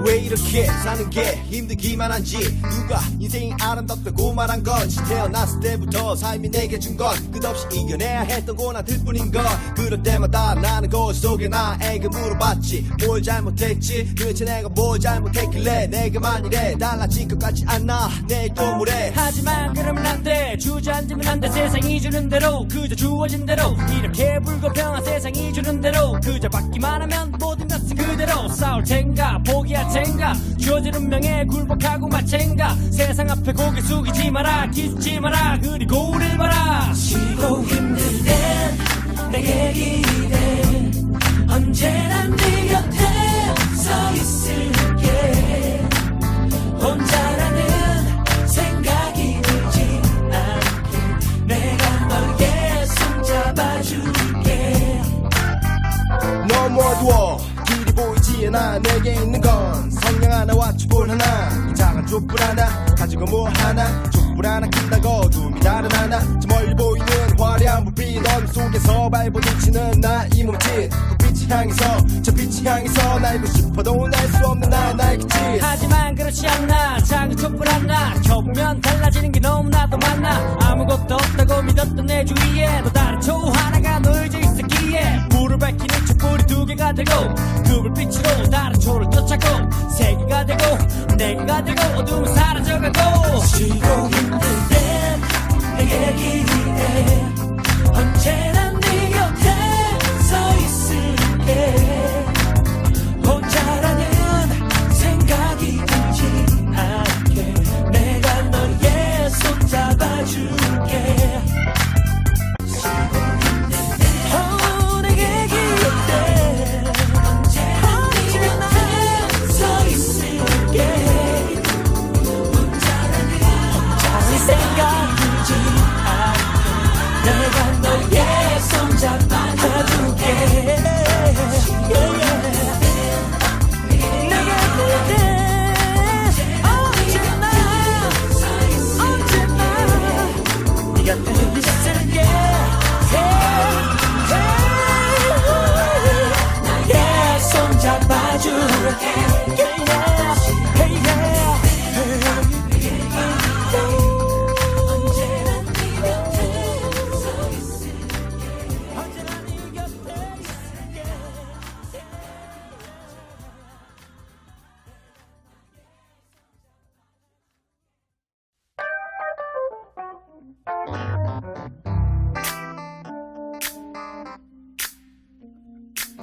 왜 이렇게 사는 게 힘들기만 한지 누가 인생이 아름답다고 말한 건지 태어났을 때부터 삶이 내게 준 건 끝없이 이겨내야 했던 고난들 뿐인 걸 그럴 때마다 나는 거울 속에 나에게 물어봤지 뭘 잘못했지 도대체 내가 뭘 잘못했길래 내게만 이래 달라질 것 같지 않아 내일 또 뭐래 하지만 그러면 안돼 주저앉으면 안돼 세상이 주는 대로 그저 주어진 대로 이렇게 불공평한 세상이 주는 대로 그저 받기만 하면 모든 것은 그대로 싸울 텐가 포기할 텐가 주어진 운명에 굴복하고 말 텐가 세상 앞에 고개 숙이지 마라 기죽지 마라 그리고 우릴 봐라 쉬고 힘들 땐 내게 기대 언제나 네 곁에 서 있을게 혼자라는 생각이 들지 않게 내가 너의 손 잡아줄게 너무 어두워 길이 보이지 않아 내게 있는 건 성냥 하나와 촛불 하나 이 작은 촛불 하나 가지고 뭐 하나 촛불 하나 킨다고 어둠이 다른 하나 저 멀리 보이는 화려한 불빛 어둠 속에서 발부딪히는 나 이 몸짓 불빛이 향해서 저 빛이 향해서 날고 싶어도 날 수 없는 나의 그 짓 하지만 그렇지 않나 작은 촛불 하나 켜보면 달라지는 게 너무나도 많아 아무것도 없다고 믿었던 내 주위에 또 다른 초 하나가 놓여져 있었기에 불을 밝히는 촛불이 두 개가 되고 그 불빛으로 다른 초를 쫓아고 세 개가 되고 네 개가 되고 어둠은 사라져가고 쉬고 힘들 땐 내게 기대 언제나 네 곁에 서 있을게 혼자라는 생각이 들지 않게 내가 너의 손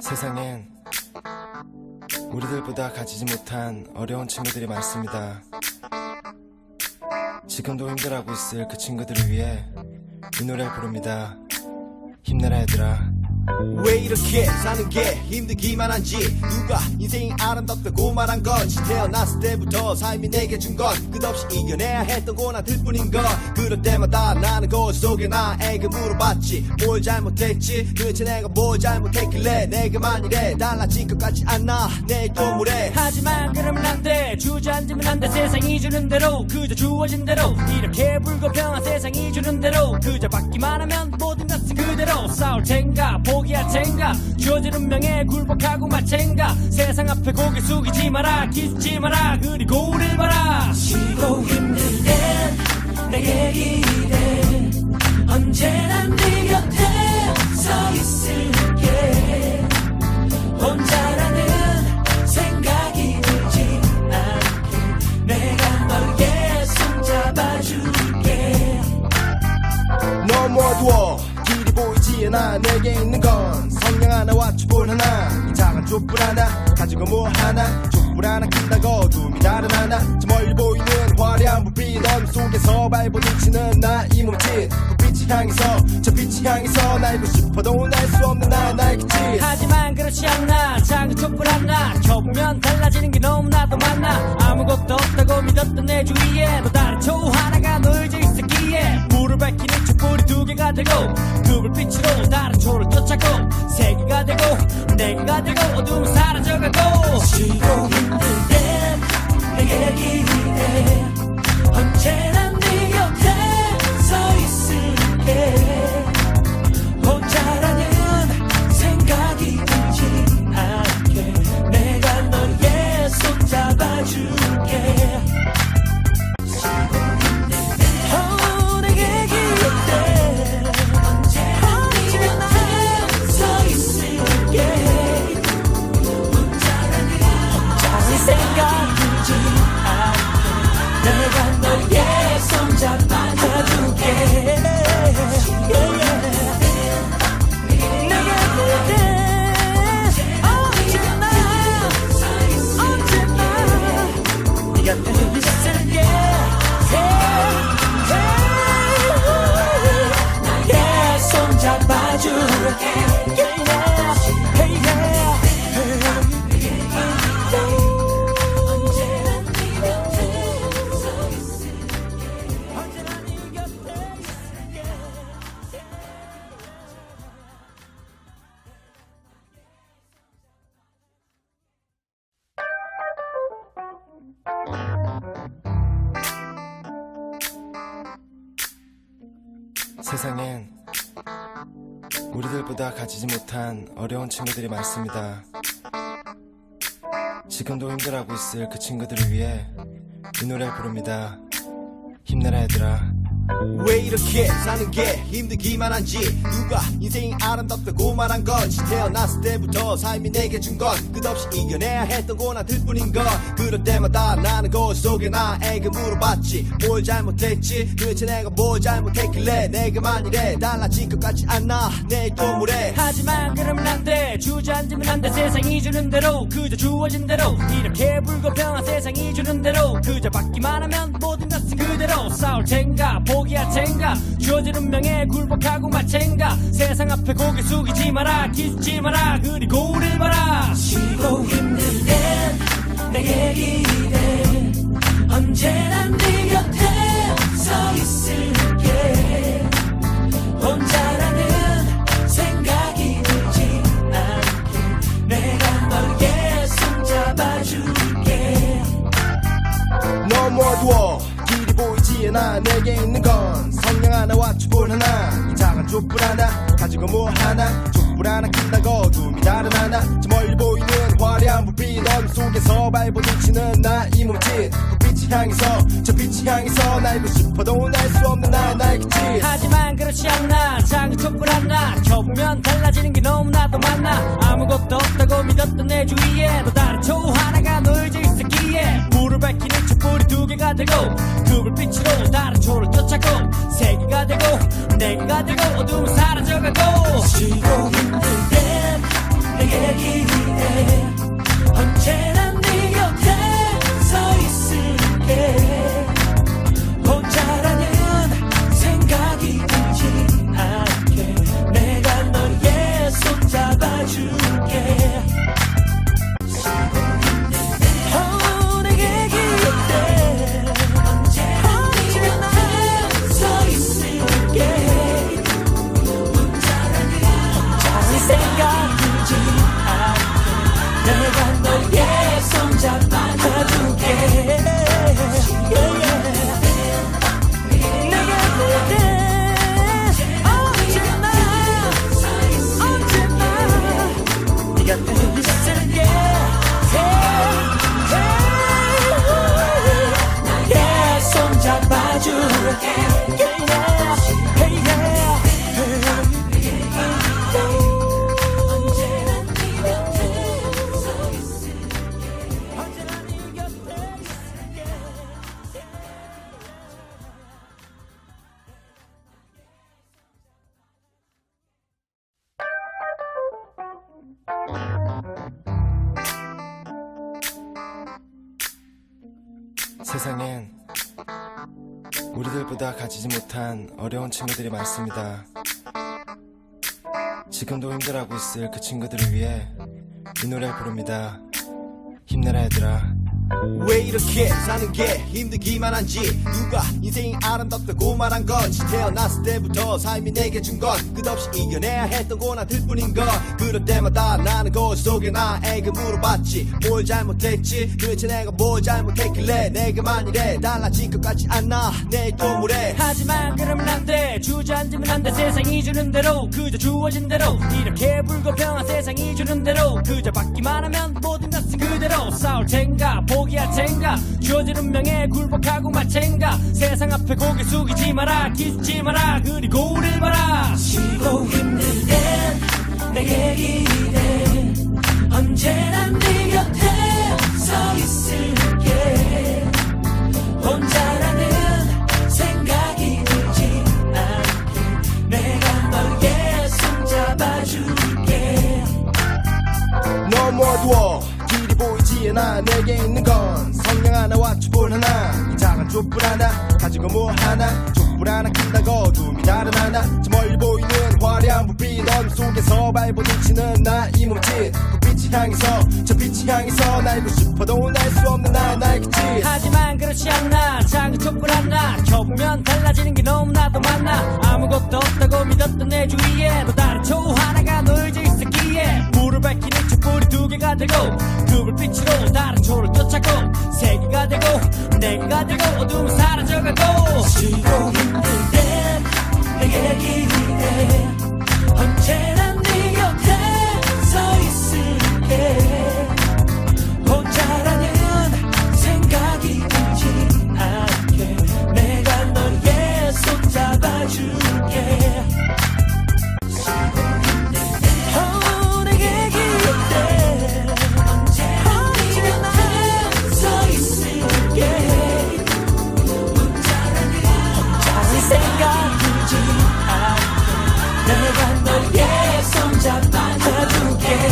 세상엔 우리들보다 가지지 못한 어려운 친구들이 많습니다. 지금도 힘들어하고 있을 그 친구들을 위해 이 노래를 부릅니다. 힘내라 얘들아. 왜 이렇게 사는 게 힘들기만 한지 누가 인생이 아름답다고 말한 건지 태어났을 때부터 삶이 내게 준 건 끝없이 이겨내야 했던 고난들 뿐인 걸 그럴 때마다 나는 거울 속에 나에게 물어봤지 뭘 잘못했지 도대체 내가 뭘 잘못했길래 내게만 이래 달라질 것 같지 않아 내일 또 모레 하지만 그러면 안돼 주저앉으면 안돼 세상이 주는 대로 그저 주어진 대로 이렇게 불공평한 세상이 주는 대로 그저 받기만 하면 모든 것은 그대로 싸울 텐가 포기할 텐가 주어진 운명에 굴복하고 말 텐가 세상 앞에 고개 숙이지 마라 기죽지 마라 그리고 우릴 봐라 쉬고 힘들 땐 내게 기대 언제나 네 곁에 서 있을게 혼자라는 생각이 들지 않게 내가 너의 손 잡아줄게 너무 어두워 길이 보이지 않아 내게 있는 건 성냥 하나와 촛불 하나 이 작은 촛불 하나 가지고 뭐 하나 촛불 하나 킨다고 어둠이 다른 하나 저 멀리 보이는 화려한 불빛 넌 속에서 발부딪히는 나 이 몸짓 불빛이 향해서 저 빛이 향해서 날고 싶어도 날 수 없는 나의 그 짓 하지만 그렇지 않나 작은 촛불 하나 켜보면 달라지는 게 너무나도 많아 아무것도 없다고 믿었던 내 주위에 또 다른 초 하나가 놓여져 있었기에 불을 밝히는 촛불이 두 개가 되고 그 불빛으로 다른 초를 쫓아고 세 개가 되고 네 개가 되고 어둠은 사라져가고 쉬고 힘들 땐 내게 기대 언제나 네 곁에 서 있을게 혼자라는 생각이 들지 않게 내가 너의 손 잡아줄게 내게 기대 언제나 서 있을게 혼자라는 생각 들지 않게 내가 너의 손 잡아줄게 세상엔 우리들보다 가지지 못한 어려운 친구들이 많습니다. 지금도 힘들어하고 있을 그 친구들을 위해 이 노래를 부릅니다. 힘내라 얘들아. 왜 이렇게 사는 게 힘들기만 한지 누가 인생이 아름답다고 말한 건지 태어났을 때부터 삶이 내게 준 건 끝없이 이겨내야 했던 고난들 뿐인 걸 그럴 때마다 나는 거울 속에 나에게 물어봤지 뭘 잘못했지 도대체 내가 뭘 잘못했길래 내게만 이래 달라질 것 같지 않아 내일 또 모레 하지만 그러면 안돼 주저앉으면 안돼 세상이 주는 대로 그저 주어진 대로 이렇게 불공평한 세상이 주는 대로 그저 받기만 하면 모든 것은 그대로 싸울 텐가 포기할 텐가 주어진 운명에 굴복하고 말 텐가 세상 앞에 고개 숙이지 마라 기죽지 마라 그리고 우릴 봐라 쉬고 힘들 땐 내게 기대 언제나 네 곁에 서 있을게 혼자라는 생각이 들지 않게 내가 너의 손 잡아줄게 너무 어두워 길이 보이지 않아 내게 있는 건 성냥 하나와 촛불 하나 이 작은 촛불 하나 가지고 뭐 하나 촛불 하나 킨다고 어둠이 다른 하나 저 멀리 보이는 화려한 불빛 넌 속에서 발부딪히는 나 이 몸짓 불빛이 향해서 저 빛이 향해서 날고 싶어도 날 수 없는 나의 그 짓 하지만 그렇지 않나 작은 촛불 하나 켜보면 달라지는 게 너무나도 많아 아무것도 없다고 믿었던 내 주위에 또 다른 초 하나가 놓여져 있었기에 불을 밝히는 촛불이 두 개가 되고 그 불빛으로 다른 초를 쫓아고 세 개가 내가 되고 어둠은 사라져가고 지고 힘들 땐 내게 기대 언제나 네 곁에 서 있을게 혼자라는 생각이 들지 않게 내가 너의 손 잡아줄게 내게 기대 언제나 서 있을게 혼자라는 생각 들지 않게 내가 너의 손 잡아줄게 세상엔 우리들보다 가지지 못한 어려운 친구들이 많습니다. 지금도 힘들어하고 있을 그 친구들을 위해 이 노래를 부릅니다. 힘내라 얘들아. 왜 이렇게 사는 게 힘들기만 한지 누가 인생이 아름답다고 말한 건지 태어났을 때부터 삶이 내게 준 건 끝없이 이겨내야 했던 고난들 뿐인 걸 그럴 때마다 나는 거짓 속에 나에게 물어봤지 뭘 잘못했지 도대체 내가 뭘 잘못했길래 내게만 이래 달라진 것 같지 않나 내일 또 뭐래 하지만 그러면 안돼 주저앉으면 안돼 세상이 주는 대로 그저 주어진 대로 이렇게 불공평한 세상이 주는 대로 그저 받기만 하면 모든 것은 그대로 싸울 텐가 포기할 텐가 주어진 운명에 굴복하고 마챈가 세상 앞에 고개 숙이지 마라 기죽지 마라 그리고 우릴 봐라 지고 힘들 땐 내게 기대 언제나 네 곁에 서 있을게 혼자라는 생각이 들지 않게 내가 너의 손 잡아줄게 너무 어두워 길이 보이지 않아 내게 있는 건 성냥 하나와 촛불 하나 이 작은 촛불 하나 가지고 뭐 하나 촛불 하나 킨다고 어둠이 다른 하나 저 멀리 보이는 화려한 불빛 어둠 속에서 발부딪히는 나의 몸짓 불빛이 향해서 저 빛이 향해서 날고 싶어도 날 수 없는 나의 그 짓 하지만 그렇지 않나 작은 촛불 하나 켜보면 달라지는 게 너무나도 많아 아무것도 없다고 믿었던 내 주위에 또 다른 초 하나가 놓여져 있었기에 불을 밝히는 촛불이 두 개가 되고 그 불빛으로 다른 초를 쫓아고 세 개가 되고 내가 되고 어둠은 사라져가고 지고 힘들 땐 내게 기대 언제나 네 곁에 서 있을게 혼자라는 생각이 들지 않게 내가 너의 손 잡아줄게 내게 기대 언제나 서 있을게 혼자라는 생각 들지 않게 내가 너의 손 잡아줄게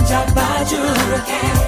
잡아줄게